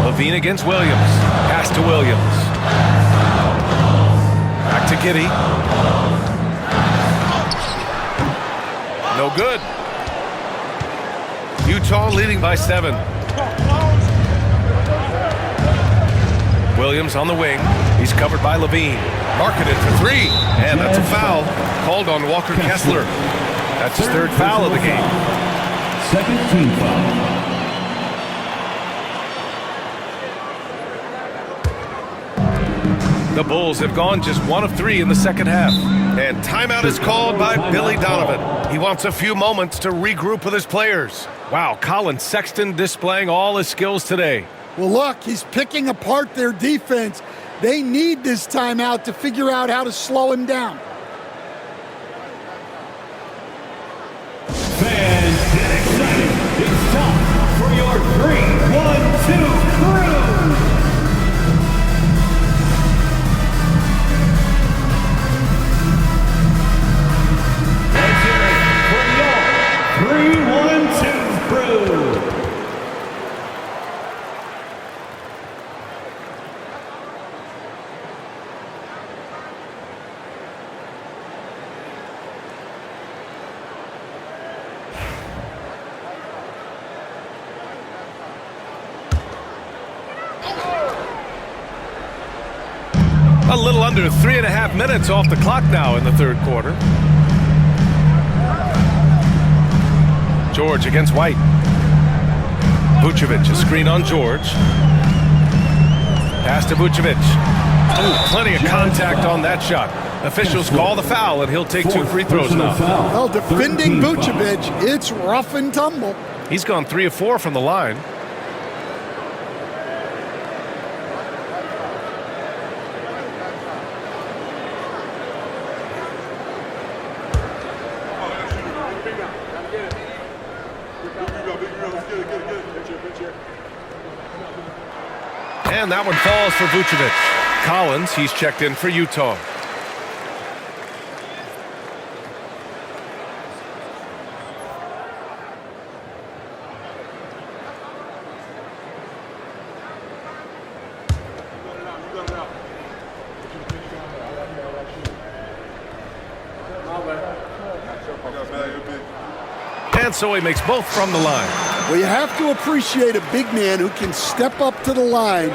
Levine against Williams. Pass to Williams. Back to Giddey. No good. Utah leading by 7. Williams on the wing. He's covered by Levine. Marketed for 3. And that's a foul called on Walker Kessler. That's his 3rd foul of the game. Second team foul. The Bulls have gone just 1 of 3 in the second half. And timeout is called by Billy Donovan. He wants a few moments to regroup with his players. Wow, Colin Sexton displaying all his skills today. Well, look, he's picking apart their defense. They need this timeout to figure out how to slow him down. Fans, get excited. It's time for your 3-1-2 crew. Let's hear it for your 3-1-2 crew. A little under 3.5 minutes off the clock now in the 3rd quarter. George against White. Vucevic, a screen on George. Pass to Vucevic. Ooh, plenty of contact on that shot. Officials call the foul, and he'll take 2 free throws now. Well, defending Vucevic, it's rough and tumble. He's gone 3 of 4 from the line. And that one falls for Vucevic. Collins, he's checked in for Utah. And so he makes both from the line. Well, you have to appreciate a big man who can step up to the line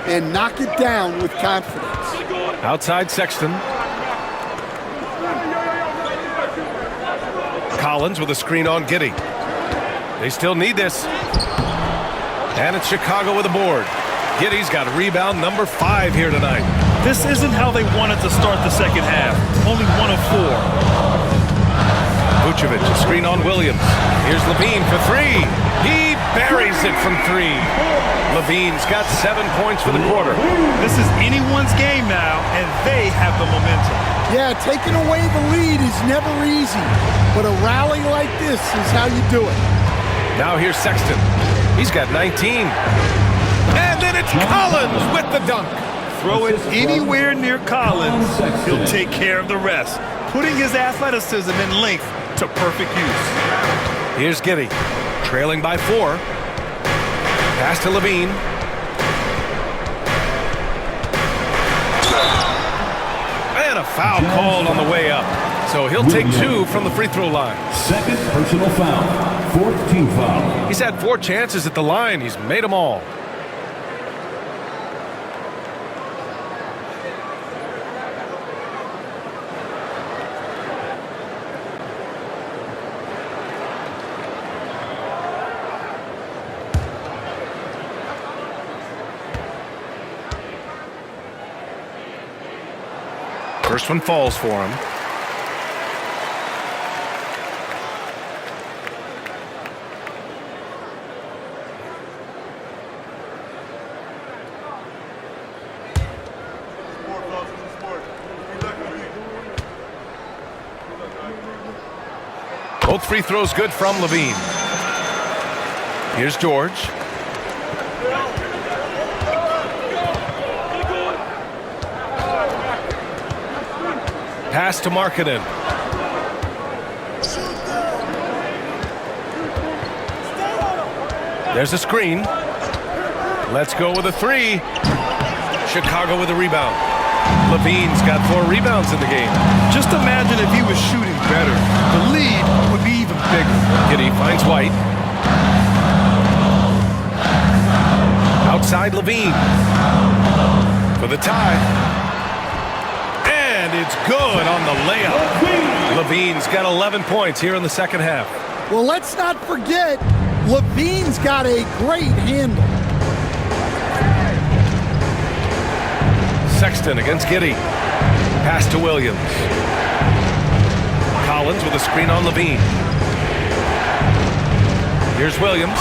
and knock it down with confidence. Outside Sexton. Collins with a screen on Giddey. They still need this. And it's Chicago with a board. Giddey's got rebound number 5 here tonight. This isn't how they wanted to start the second half. Only 1 of 4. Vucevic, a screen on Williams. Here's Levine for 3. He buries it from 3. Levine's got 7 points for the quarter. This is anyone's game now, and they have the momentum. Yeah, taking away the lead is never easy, but a rally like this is how you do it. Now here's Sexton. He's got 19. And then it's Collins with the dunk. Throw it anywhere near Collins, he'll take care of the rest, putting his athleticism and length to perfect use. Here's Giddey, trailing by 4. Pass to Levine. And a foul called on the way up. So he'll take 2 from the free throw line. Second personal foul. 4th team foul. He's had 4 chances at the line. He's made them all. First one falls for him. Both free throws good from Levine. Here's George. Pass to Markkanen. There's a screen. Let's go with a three. Chicago with a rebound. Levine's got 4 rebounds in the game. Just imagine if he was shooting better. The lead would be even bigger. Giddey finds White. Outside Levine. For the tie. And it's good on the layup. Levine's got 11 points here in the second half. Well, let's not forget, Levine's got a great handle. Sexton against Giddey. Pass to Williams. Collins with a screen on Levine. Here's Williams.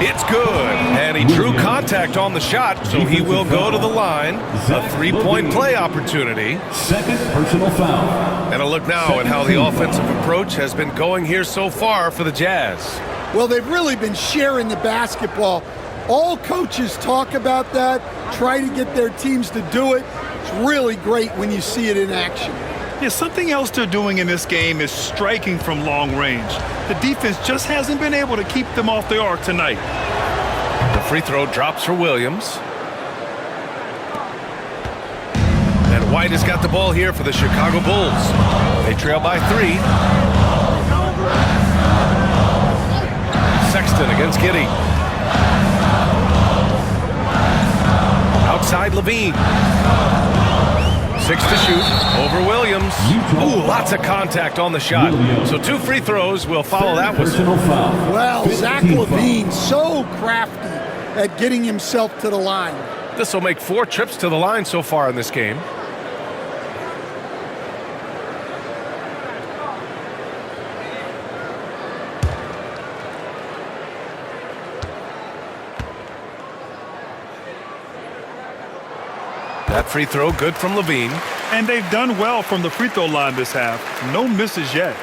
It's good. And he drew contact on the shot, so he will go to the line. A 3-point play opportunity. Second personal foul. And a look now at how the offensive approach has been going here so far for the Jazz. Well, they've really been sharing the basketball. All coaches talk about that, try to get their teams to do it. It's really great when you see it in action. Yeah, something else they're doing in this game is striking from long range. The defense just hasn't been able to keep them off the arc tonight. The free throw drops for Williams. And White has got the ball here for the Chicago Bulls. They trail by 3. Sexton against Giddey. Outside Levine. 6 to shoot over Williams. Ooh, lots of contact on the shot. So 2 free throws will follow that one. Personal foul. Well, Zach Levine, so crafty at getting himself to the line. This will make 4 trips to the line so far in this game. That free throw good from Levine. And they've done well from the free throw line this half. No misses yet.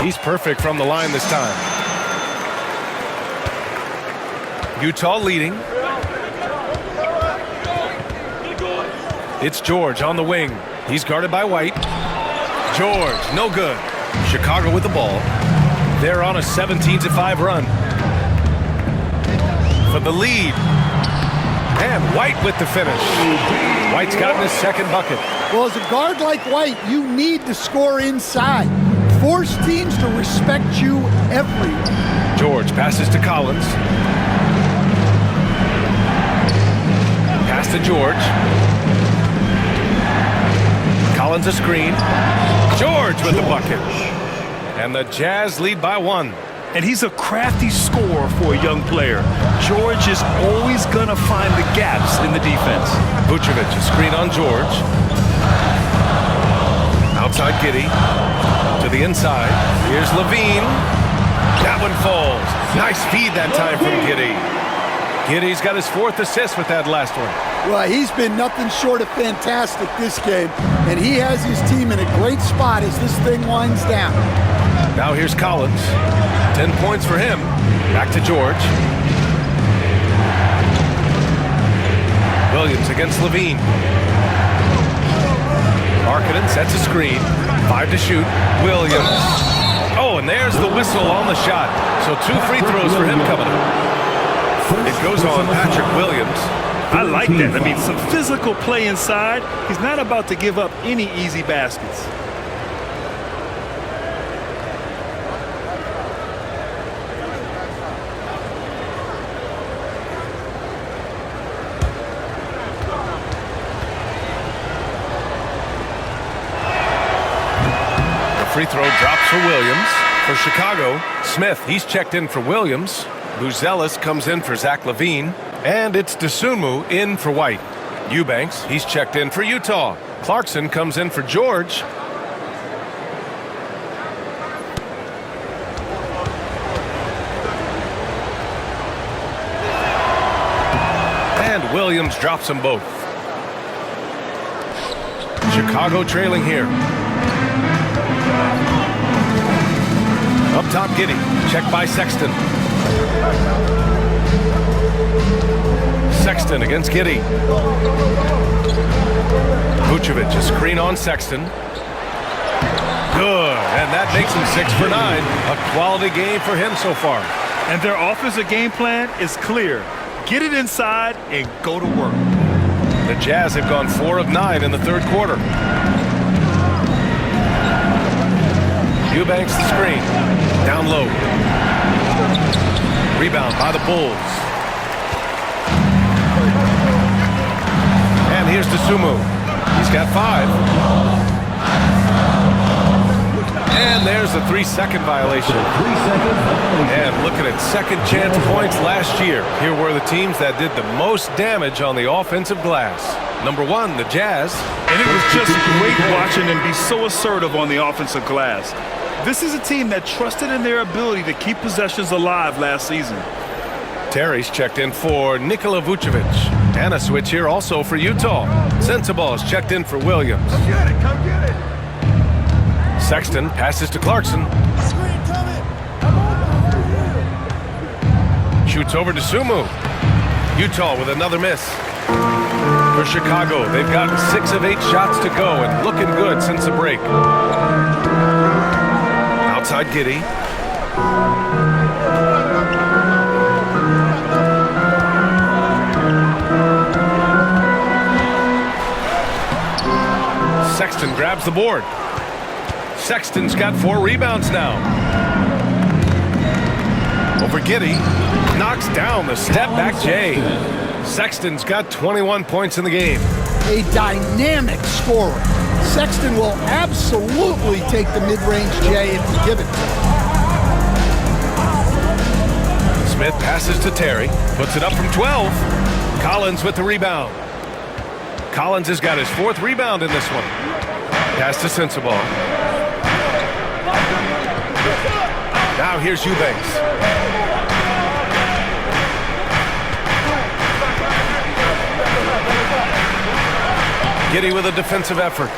He's perfect from the line this time. Utah leading. It's George on the wing. He's guarded by White. George, no good. Chicago with the ball. They're on a 17-5 run. For the lead. And White with the finish. White's gotten his second bucket. Well, as a guard like White, you need to score inside. Force teams to respect you everywhere. George passes to Collins. Pass to George. Collins a screen. George with the bucket. And the Jazz lead by 1. And he's a crafty scorer for a young player. George is always going to find the gaps in the defense. Vucevic, a screen on George. Outside Giddey. To the inside. Here's Levine. That one falls. Nice feed that time from Giddey. Giddey's got his 4th assist with that last one. Well, he's been nothing short of fantastic this game, and he has his team in a great spot as this thing winds down. Now here's Collins. 10 points for him. Back to George. Williams against Levine. Markkanen sets a screen. 5 to shoot. Williams. Oh, and there's the whistle on the shot. So 2 free throws for him coming up. It goes on Patrick Williams. I like that. I mean, some physical play inside. He's not about to give up any easy baskets. The free throw drops for Williams. For Chicago, Smith, he's checked in for Williams. Buzelis comes in for Zach Levine. And it's Dosunmu in for White. Eubanks, he's checked in for Utah. Clarkson comes in for George. Williams drops them both. Chicago trailing here. Up top, Giddey. Checked by Sexton. Sexton against Giddey. Vucevic, a screen on Sexton. Good, and that makes him 6 for 9. A quality game for him so far. And their offensive game plan is clear. Get it inside and go to work. The Jazz have gone 4 of 9 in the third quarter. Eubanks the screen. Down low. Rebound by the Bulls. And here's Dosunmu. He's got 5. And there's a 3-second violation. And looking at second chance points last year, here were the teams that did the most damage on the offensive glass. Number 1, the Jazz. And it was just great watching them be so assertive on the offensive glass. This is a team that trusted in their ability to keep possessions alive last season. Terry's checked in for Nikola Vucevic. And a switch here also for Utah. Sensabaugh is checked in for Williams. Come get it, come get it. Sexton passes to Clarkson. Shoots over to Sumu. Utah with another miss. For Chicago, they've gotten 6 of 8 shots to go and looking good since the break. Outside Giddey. Sexton grabs the board. Sexton's got 4 rebounds now. Over Giddey. Knocks down the step-back J. Sexton's got 21 points in the game. A dynamic scorer. Sexton will absolutely take the mid-range J if you give it to him. Smith passes to Terry. Puts it up from 12. Collins with the rebound. Collins has got his 4th rebound in this one. Pass to Sensabaugh. Now here's Eubanks. Giddey with a defensive effort.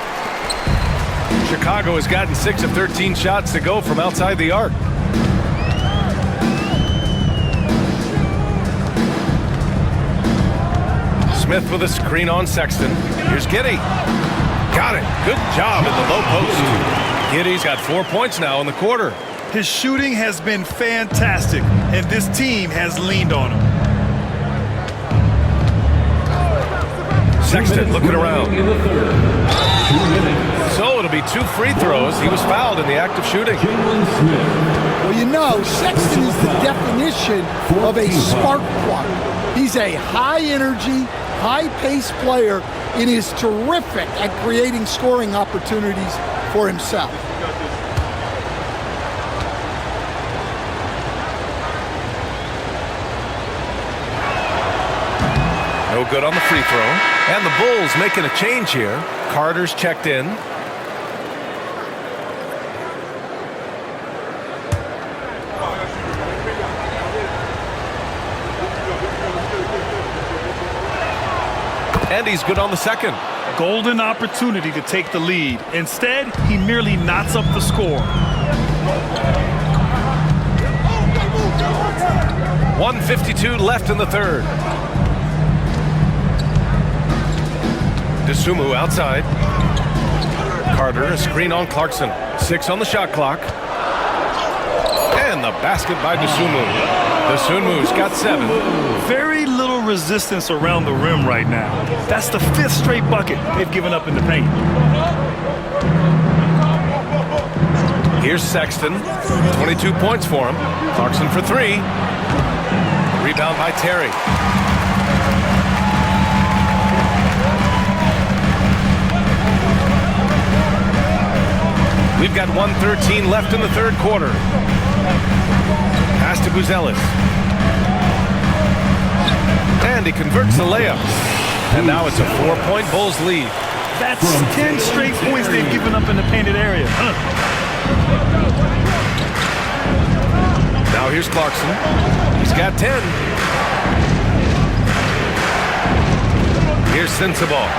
Chicago has gotten 6 of 13 shots to go from outside the arc. Smith with a screen on Sexton. Here's Giddey. Got it. Good job in the low post. Giddey's got 4 points now in the quarter. His shooting has been fantastic, and this team has leaned on him. Sexton looking around. So it'll be 2 free throws. He was fouled in the act of shooting. Well, you know, Sexton is the definition of a spark plug. He's a high-energy, high-paced player and is terrific at creating scoring opportunities for himself. No good on the free throw. And the Bulls making a change here. Carter's checked in. And he's good on the second. Golden opportunity to take the lead. Instead, he merely knots up the score. 1:52 left in the third. Dosunmu outside. Carter, a screen on Clarkson. 6 on the shot clock. And the basket by Dosunmu. Dosunmu's got 7. Very little resistance around the rim right now. That's the 5th straight bucket they've given up in the paint. Here's Sexton. 22 points for him. Clarkson for 3. Rebound by Terry. We've got 1:13 left in the third quarter. Pass to Buzelis. And he converts the layup. And now it's a 4-point Bulls lead. That's 10 straight points they've given up in the painted area. Now here's Clarkson. He's got 10. Here's Sensabaugh.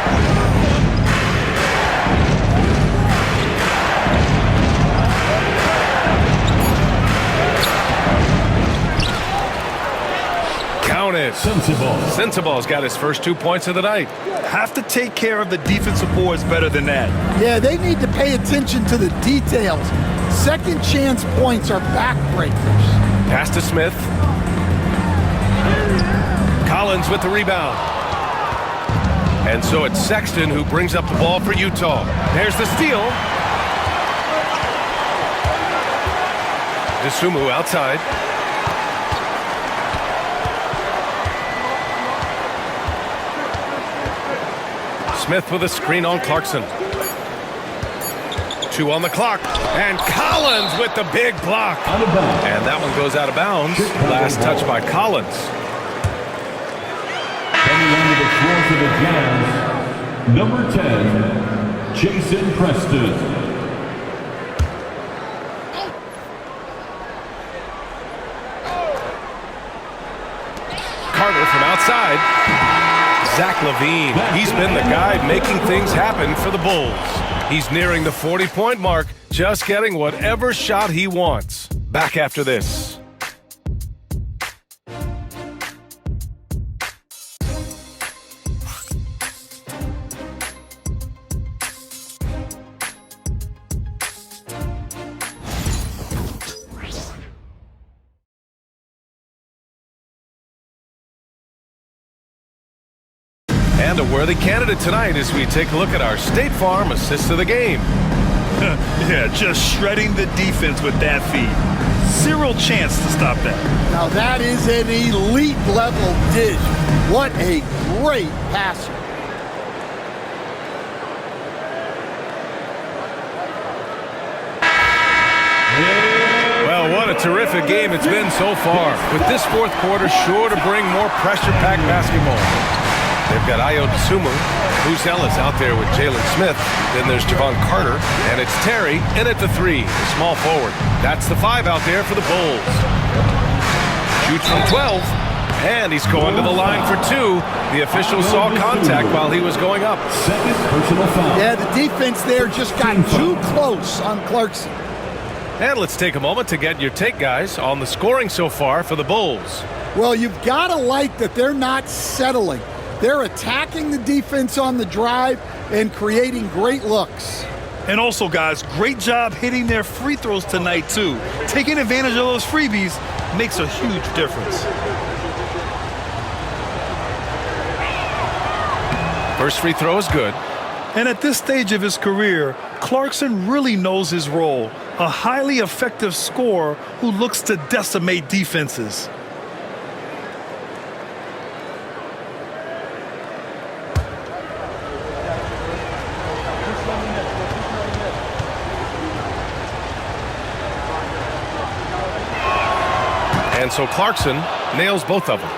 Count it. Sensabaugh's got his first 2 points of the night. Have to take care of the defensive boards better than that. Yeah, they need to pay attention to the details. Second chance points are backbreakers. Pass to Smith. Collins with the rebound. And so it's Sexton who brings up the ball for Utah. There's the steal. Dosunmu outside. Smith with a screen on Clarkson. 2 on the clock. And Collins with the big block. And that one goes out of bounds. Last touch by Collins. Coming onto the floor for the Jazz, number 10, Jason Preston. Carter from outside. Zach LaVine. He's been the guy making things happen for the Bulls. He's nearing the 40-point mark, just getting whatever shot he wants. Back after this. And a worthy candidate tonight as we take a look at our State Farm assist of the game. Yeah, just shredding the defense with that feed. Zero chance to stop that. Now that is an elite level dish. What a great passer. Well, what a terrific game it's been so far. With this fourth quarter sure to bring more pressure-packed basketball. They've got Ayo Dosunmu. Uzel is out there with Jalen Smith. Then there's Javon Carter. And it's Terry in at the 3, the small forward. That's the 5 out there for the Bulls. Shoots from 12. And he's going to the line for 2. The official saw contact while he was going up. Second personal foul. Yeah, the defense there just got too close on Clarkson. And let's take a moment to get your take, guys, on the scoring so far for the Bulls. Well, you've got to like that they're not settling. They're attacking the defense on the drive and creating great looks. And also, guys, great job hitting their free throws tonight, too. Taking advantage of those freebies makes a huge difference. First free throw is good. And at this stage of his career, Clarkson really knows his role. A highly effective scorer who looks to decimate defenses. And so Clarkson nails both of them.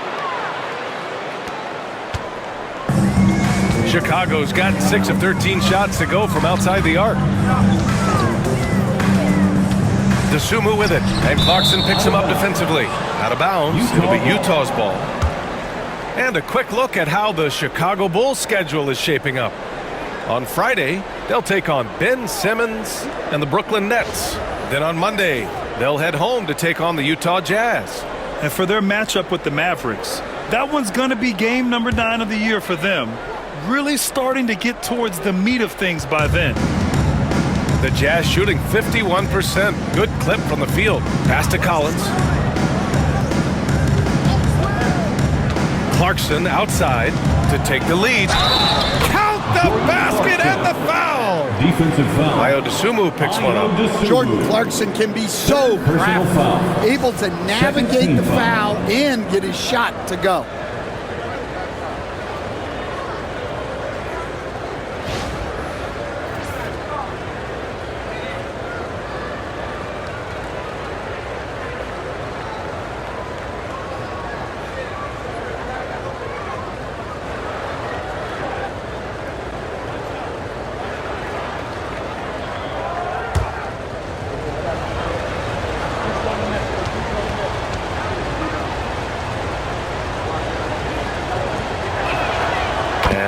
Chicago's got 6 of 13 shots to go from outside the arc. Dosunmu with it, and Clarkson picks him up defensively. Out of bounds, it'll be Utah's ball. And a quick look at how the Chicago Bulls schedule is shaping up. On Friday, they'll take on Ben Simmons and the Brooklyn Nets. Then on Monday, they'll head home to take on the Utah Jazz. And for their matchup with the Mavericks, that one's going to be game number 9 of the year for them. Really starting to get towards the meat of things by then. The Jazz shooting 51%. Good clip from the field. Pass to Collins. Clarkson outside to take the lead. Count the basket and the foul. Defensive foul. Ayo Dosunmu picks one up. Jordan Clarkson can be so crafty, able to navigate the foul and get his shot to go.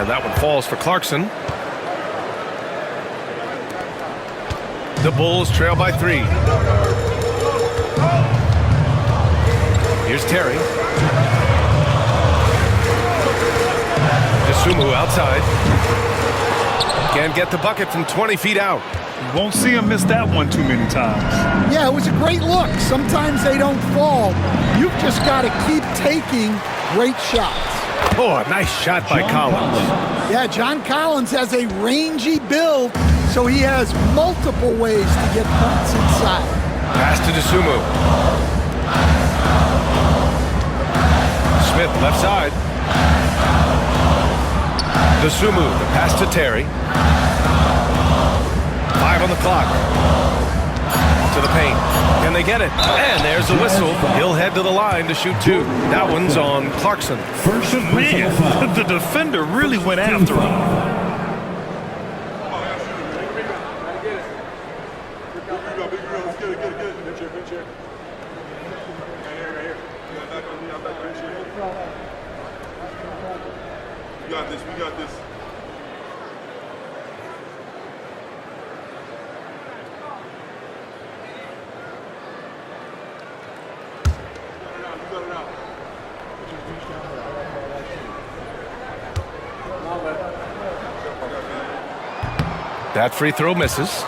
And that one falls for Clarkson. The Bulls trail by 3. Here's Terry. DeSumo outside. Can't get the bucket from 20 feet out. You won't see him miss that one too many times. Yeah, it was a great look. Sometimes they don't fall. You've just got to keep taking great shots. Oh, a nice shot by Collins. Yeah, John Collins has a rangy build, so he has multiple ways to get points inside. Pass to DeSumo. Smith left side. DeSumo, the pass to Terry. 5 on the clock. To the paint. Can they get it? And there's the whistle. He'll head to the line to shoot 2. That one's on Clarkson. Man, the defender really went after him. We got this. That free throw misses.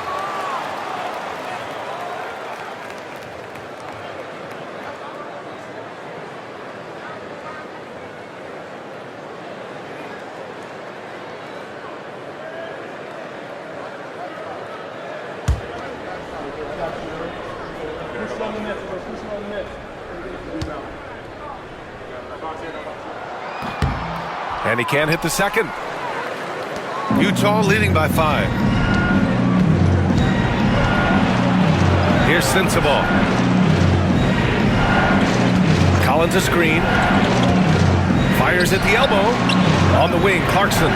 And he can't hit the second. Utah leading by 5. Here's Sensabaugh. Collins a screen. Fires at the elbow. On the wing, Clarkson.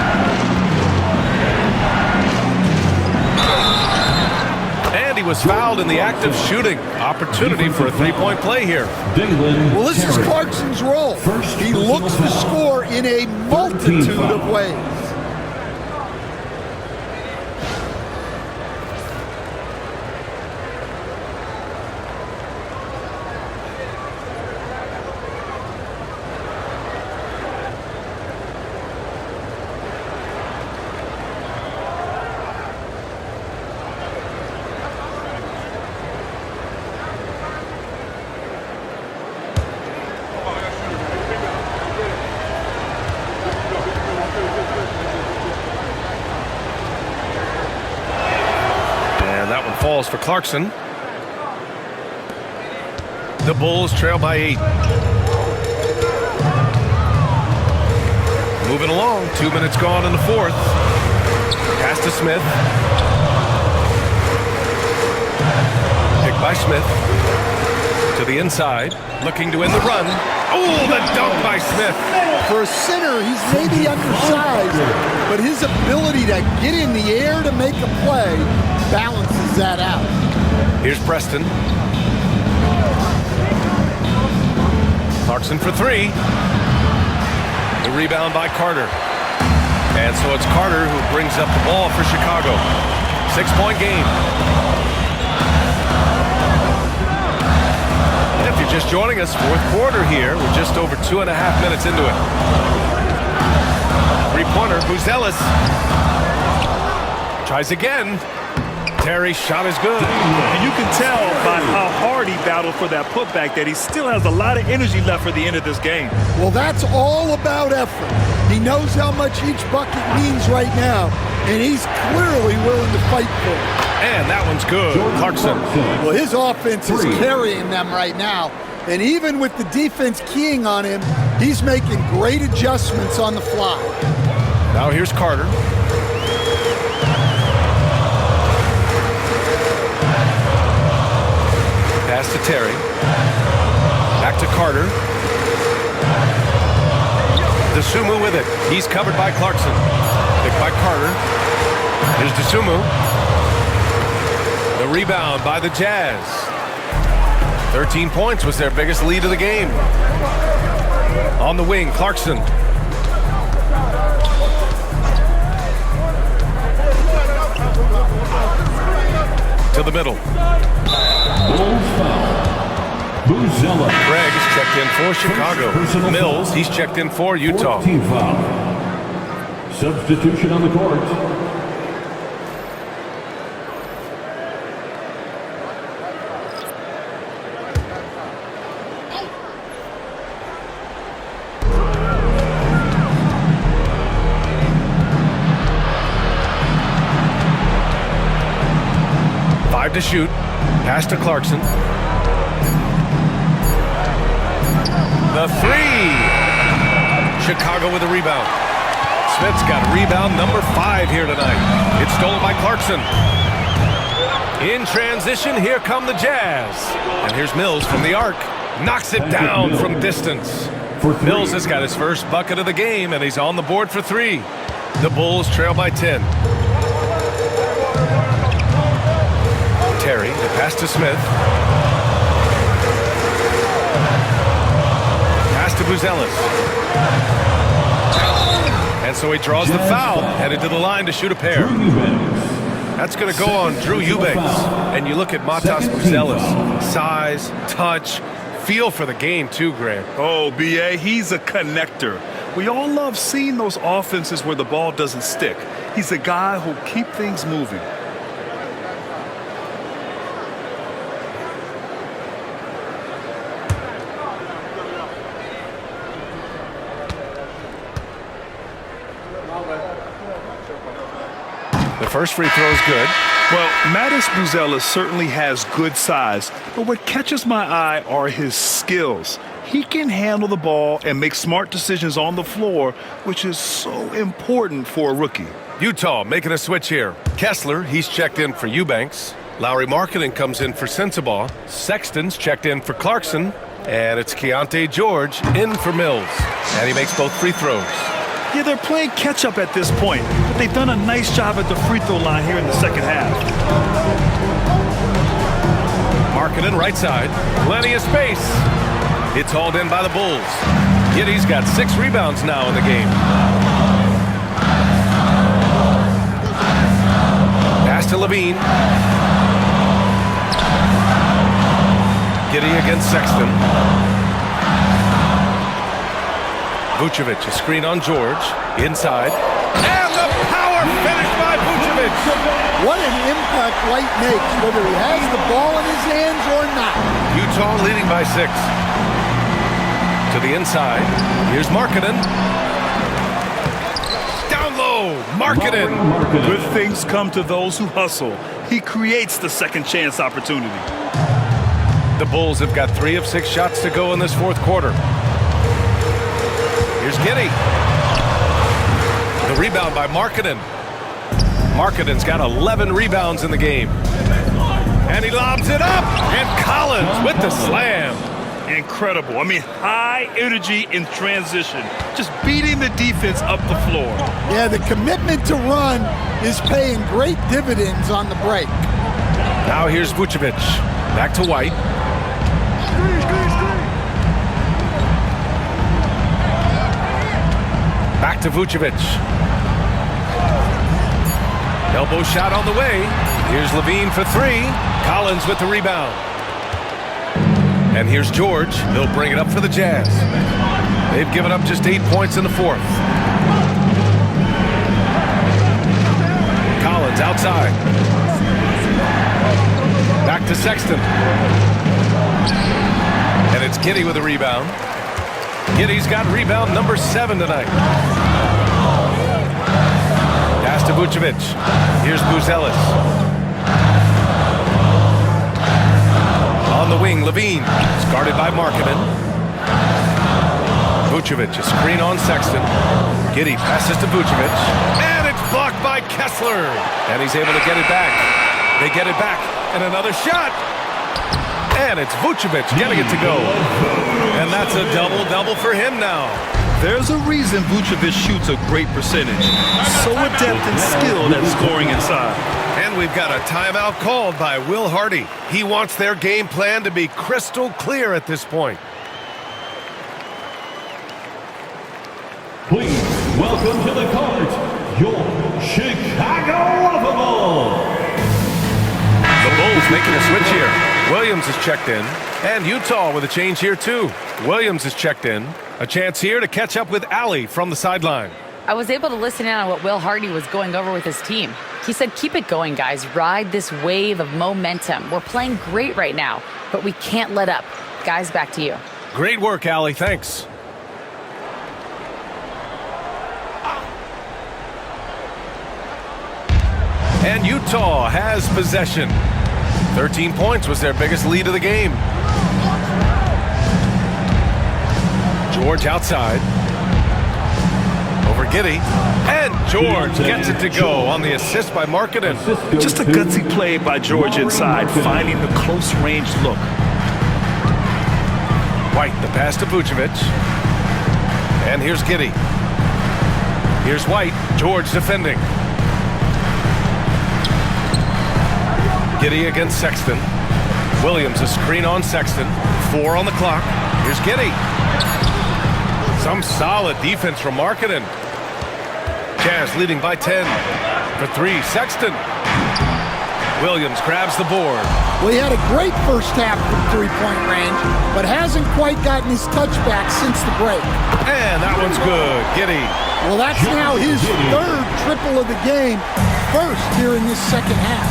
And he was fouled in the act of shooting. Opportunity for a three-point play here. Well, this is Clarkson's role. He looks to score in a multitude of ways. Falls for Clarkson. The Bulls trail by 8. Moving along, 2 minutes gone in the 4th. Pass to Smith. Picked by Smith. To the inside, looking to end the run. Oh, the dunk by Smith. For a center, he's maybe undersized, but his ability to get in the air to make a play balances that out. Here's Preston. Clarkson for 3. The rebound by Carter. And so it's Carter who brings up the ball for Chicago. 6-point game. If you're just joining us, 4th quarter here. We're just over 2.5 minutes into it. Three-pointer, Buzelis. Tries again. Terry's shot is good. And you can tell by how hard he battled for that putback that he still has a lot of energy left for the end of this game. Well, that's all about effort. He knows how much each bucket means right now, and he's clearly willing to fight for it. And that one's good. Clarkson. Well, his offense is carrying them right now, and even with the defense keying on him, he's making great adjustments on the fly. Now here's Carter. Pass to Terry. Back to Carter. DeSumo with it. He's covered by Clarkson. Picked by Carter. Here's DeSumo. The rebound by the Jazz. 13 points was their biggest lead of the game. On the wing, Clarkson. To the middle. Bulls foul. Buzella. Greg is checked in for Chicago. Personal Mills, foul. he's checked in for Utah. 14 foul. Substitution on the court. To shoot. Pass to Clarkson. The three. Chicago with a rebound. Smith's got rebound number 5 here tonight. It's stolen by Clarkson. In transition, here come the Jazz. And here's Mills from the arc. Knocks it down from distance. Mills has got his first bucket of the game, and he's on the board for 3. The Bulls trail by 10. Terry, the pass to Smith. Pass to Buzelis. And so he draws the foul, headed to the line to shoot a pair. That's going to go on Drew Eubanks. And you look at Matas Buzelis. Size, touch, feel for the game too, Grant. Oh, B.A., he's a connector. We all love seeing those offenses where the ball doesn't stick. He's a guy who'll keep things moving. The first free throw is good. Well, Matas Buzelis certainly has good size, but what catches my eye are his skills. He can handle the ball and make smart decisions on the floor, which is so important for a rookie. Utah making a switch here. Kessler, he's checked in for Eubanks. Lowry Markkanen comes in for Sensabaugh. Sexton's checked in for Clarkson. And it's Keontae George in for Mills. And he makes both free throws. Yeah, they're playing catch-up at this point, but they've done a nice job at the free throw line here in the second half. Markkanen right side. Plenty of space. It's hauled in by the Bulls. Giddey's got 6 rebounds now in the game. Pass to Levine. Giddey against Sexton. Vucevic, a screen on George. Inside. And the power finish by Vucevic. What an impact White makes, whether he has the ball in his hands or not. Utah leading by 6. To the inside. Here's Markkanen. Down low. Markkanen. Good things come to those who hustle. He creates the second chance opportunity. The Bulls have got 3 of 6 shots to go in this fourth quarter. Here's Giddey. The rebound by Markkanen. Markkanen's got 11 rebounds in the game. And he lobs it up. And Collins with the slam. Incredible. I mean, high energy in transition. Just beating the defense up the floor. Yeah, the commitment to run is paying great dividends on the break. Now here's Vucevic. Back to White. Back to Vucevic. Elbow shot on the way. Here's Levine for 3. Collins with the rebound. And here's George. He'll bring it up for the Jazz. They've given up just 8 points in the fourth. Collins outside. Back to Sexton. And it's Giddey with a rebound. Giddey's got rebound number 7 tonight. Pass to Vucevic. Here's Buzelis. On the wing, Levine. It's guarded by Markkanen. Vucevic, a screen on Sexton. Giddey passes to Vucevic. And it's blocked by Kessler. And he's able to get it back. They get it back. And another shot. And it's Vucevic getting it to go. And that's a double-double for him now. There's a reason Vucevic shoots a great percentage. So adept and skilled at scoring inside. And we've got a timeout called by Will Hardy. He wants their game plan to be crystal clear at this point. Please welcome to the court, your Chicago Bulls. Hornets making a switch here. Williams is checked in. And Utah with a change here, too. Williams is checked in. A chance here to catch up with Allie from the sideline. I was able to listen in on what Will Hardy was going over with his team. He said, keep it going, guys. Ride this wave of momentum. We're playing great right now, but we can't let up. Guys, back to you. Great work, Allie. Thanks. And Utah has possession. 13 points was their biggest lead of the game. George outside. Over Giddey. And George gets it to go on the assist by Markkanen. Just a gutsy play by George inside, finding the close-range look. White, the pass to Vucevic. And here's Giddey. Here's White. George defending. Giddey against Sexton. Williams, a screen on Sexton. 4 on the clock. Here's Giddey. Some solid defense from Markkanen. Jazz leading by 10. For 3, Sexton. Williams grabs the board. Well, he had a great first half from three-point range, but hasn't quite gotten his touchback since the break. And that one's good. Giddey. Well, that's now his third triple of the game, first here in this second half.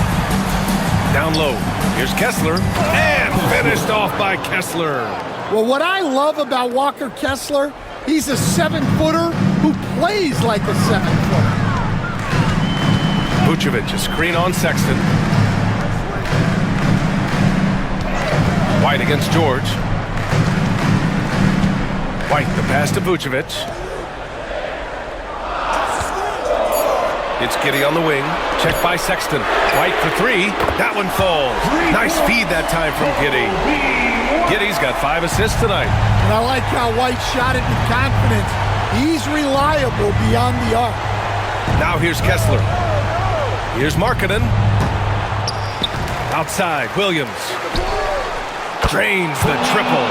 Down low. Here's Kessler. And finished off by Kessler. Well, what I love about Walker Kessler, he's a 7-footer who plays like a 7-footer. Vucevic, a screen on Sexton. White against George. White, the pass to Vucevic. It's Giddey on the wing. Checked by Sexton. White for 3. That one falls. Nice feed that time from Giddey. Giddey's got 5 assists tonight. And I like how White shot it with confidence. He's reliable beyond the arc. Now here's Kessler. Here's Markkanen. Outside, Williams. Drains the triple.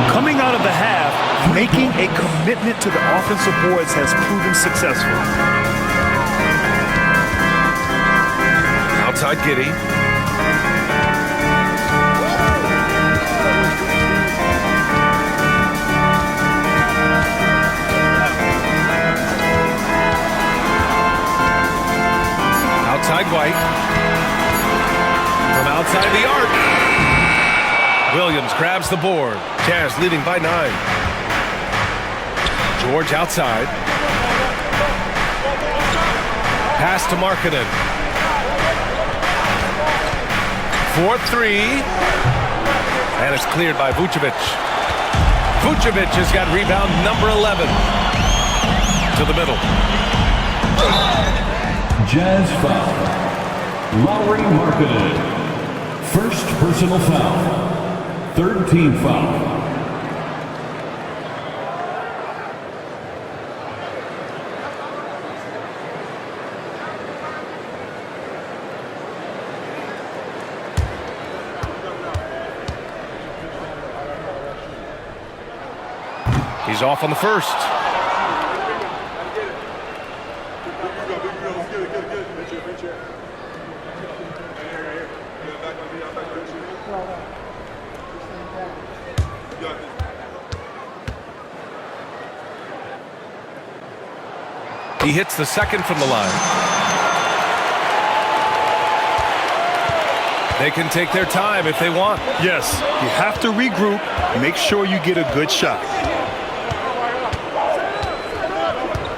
Coming out of the half, making a commitment to the offensive boards has proven successful. Outside Giddey. Outside White. From outside the arc. Williams grabs the board. Jazz leading by 9. George outside. Pass to Markkanen. 4-3. And it's cleared by Vucevic. Vucevic has got rebound number 11. To the middle. Jazz foul. Lauri Markkanen. First personal foul. Third team foul. He's off on the first. He hits the second from the line. They can take their time if they want. Yes, you have to regroup, make sure you get a good shot.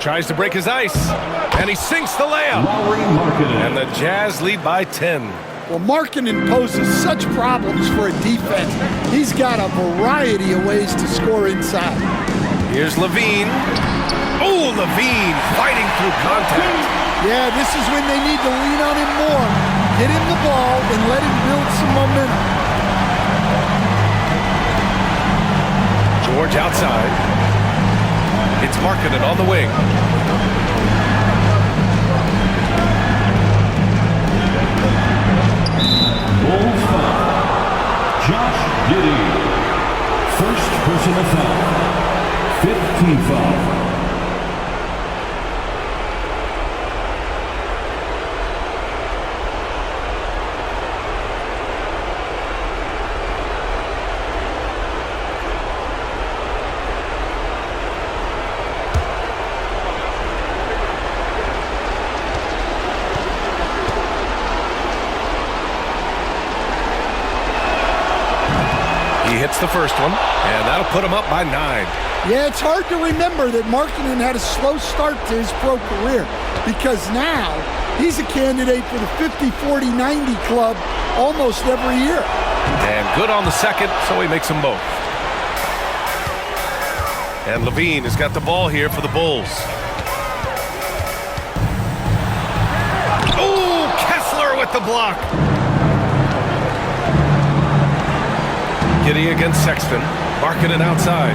Tries to break his ice, and he sinks the layup. And the Jazz lead by 10. Well, Markkanen poses such problems for a defense. He's got a variety of ways to score inside. Here's Levine. Oh, Levine fighting through contact. Yeah, this is when they need to lean on him more. Get him the ball and let him build some momentum. George outside. It's Markkanen on the wing. Bulls foul. Josh Giddey. First personal foul. 15 foul. He hits the first one, and that'll put him up by 9. Yeah, it's hard to remember that Markkanen had a slow start to his pro career, because now he's a candidate for the 50, 40, 90 club almost every year. And good on the second, so he makes them both. And Levine has got the ball here for the Bulls. Oh, Kessler with the block. Giddey against Sexton. Markkanen outside.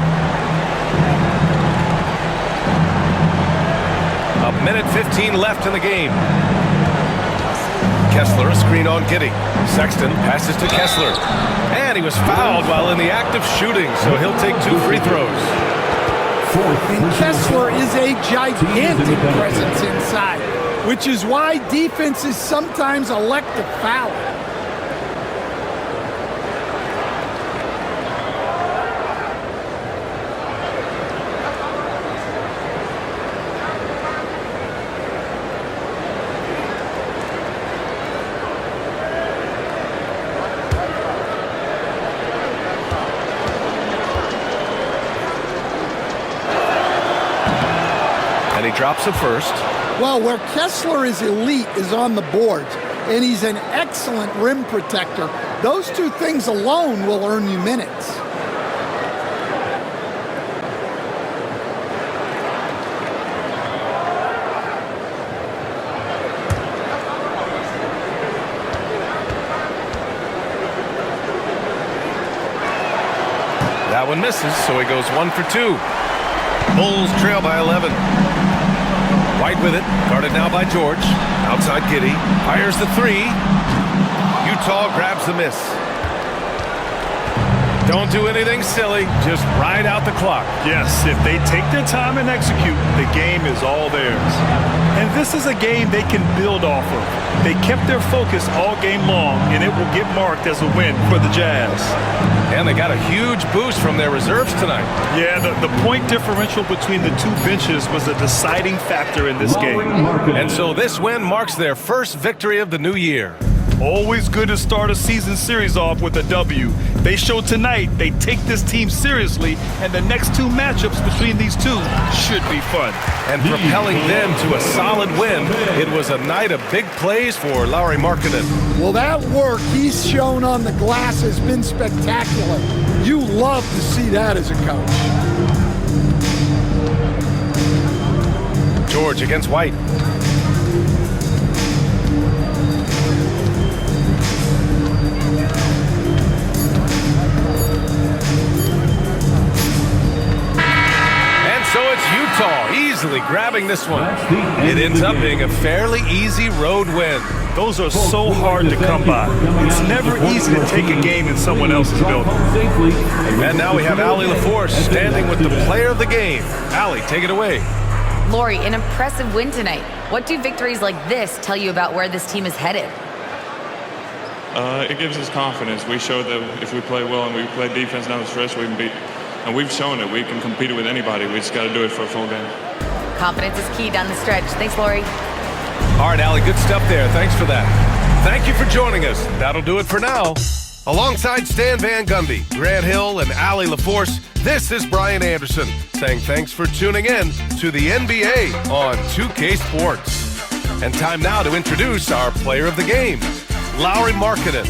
A minute 15 left in the game. Kessler, a screen on Giddey. Sexton passes to Kessler. And he was fouled while in the act of shooting, so he'll take 2 free throws. And Kessler is a gigantic presence inside, which is why defenses sometimes elect to foul. And he drops it first. Well, where Kessler is elite is on the boards, and he's an excellent rim protector. Those two things alone will earn you minutes. That one misses, so he goes 1 for 2. Bulls trail by 11. White with it, guarded now by George. Outside Giddey, fires the 3. Utah grabs the miss. Don't do anything silly, just ride out the clock. Yes, if they take their time and execute, the game is all theirs. And this is a game they can build off of. They kept their focus all game long, and it will get marked as a win for the Jazz. And they got a huge boost from their reserves tonight. Yeah, the point differential between the two benches was a deciding factor in this game. And so this win marks their first victory of the new year. Always good to start a season series off with a W. They show tonight they take this team seriously, and the next 2 matchups between these two should be fun. And propelling them to a solid win, it was a night of big plays for Lauri Markkanen. Well, that work he's shown on the glass has been spectacular. You love to see that as a coach. George against White. So it's Utah easily grabbing this one. It ends up being a fairly easy road win. Those are so hard to come by. It's never easy to take a game in someone else's building. And now we have Allie LaForce standing with the player of the game. Allie, take it away. Lori, an impressive win tonight. What do victories like this tell you about where this team is headed? It gives us confidence. We showed that if we play well and we play defense down the stretch, we can beat. And we've shown it. We can compete with anybody. We just got to do it for a full game. Confidence is key down the stretch. Thanks, Lori. All right, Allie, good stuff there. Thanks for that. Thank you for joining us. That'll do it for now. Alongside Stan Van Gundy, Grant Hill, and Allie LaForce, this is Brian Anderson saying thanks for tuning in to the NBA on 2K Sports. And time now to introduce our player of the game, Lauri Markkanen.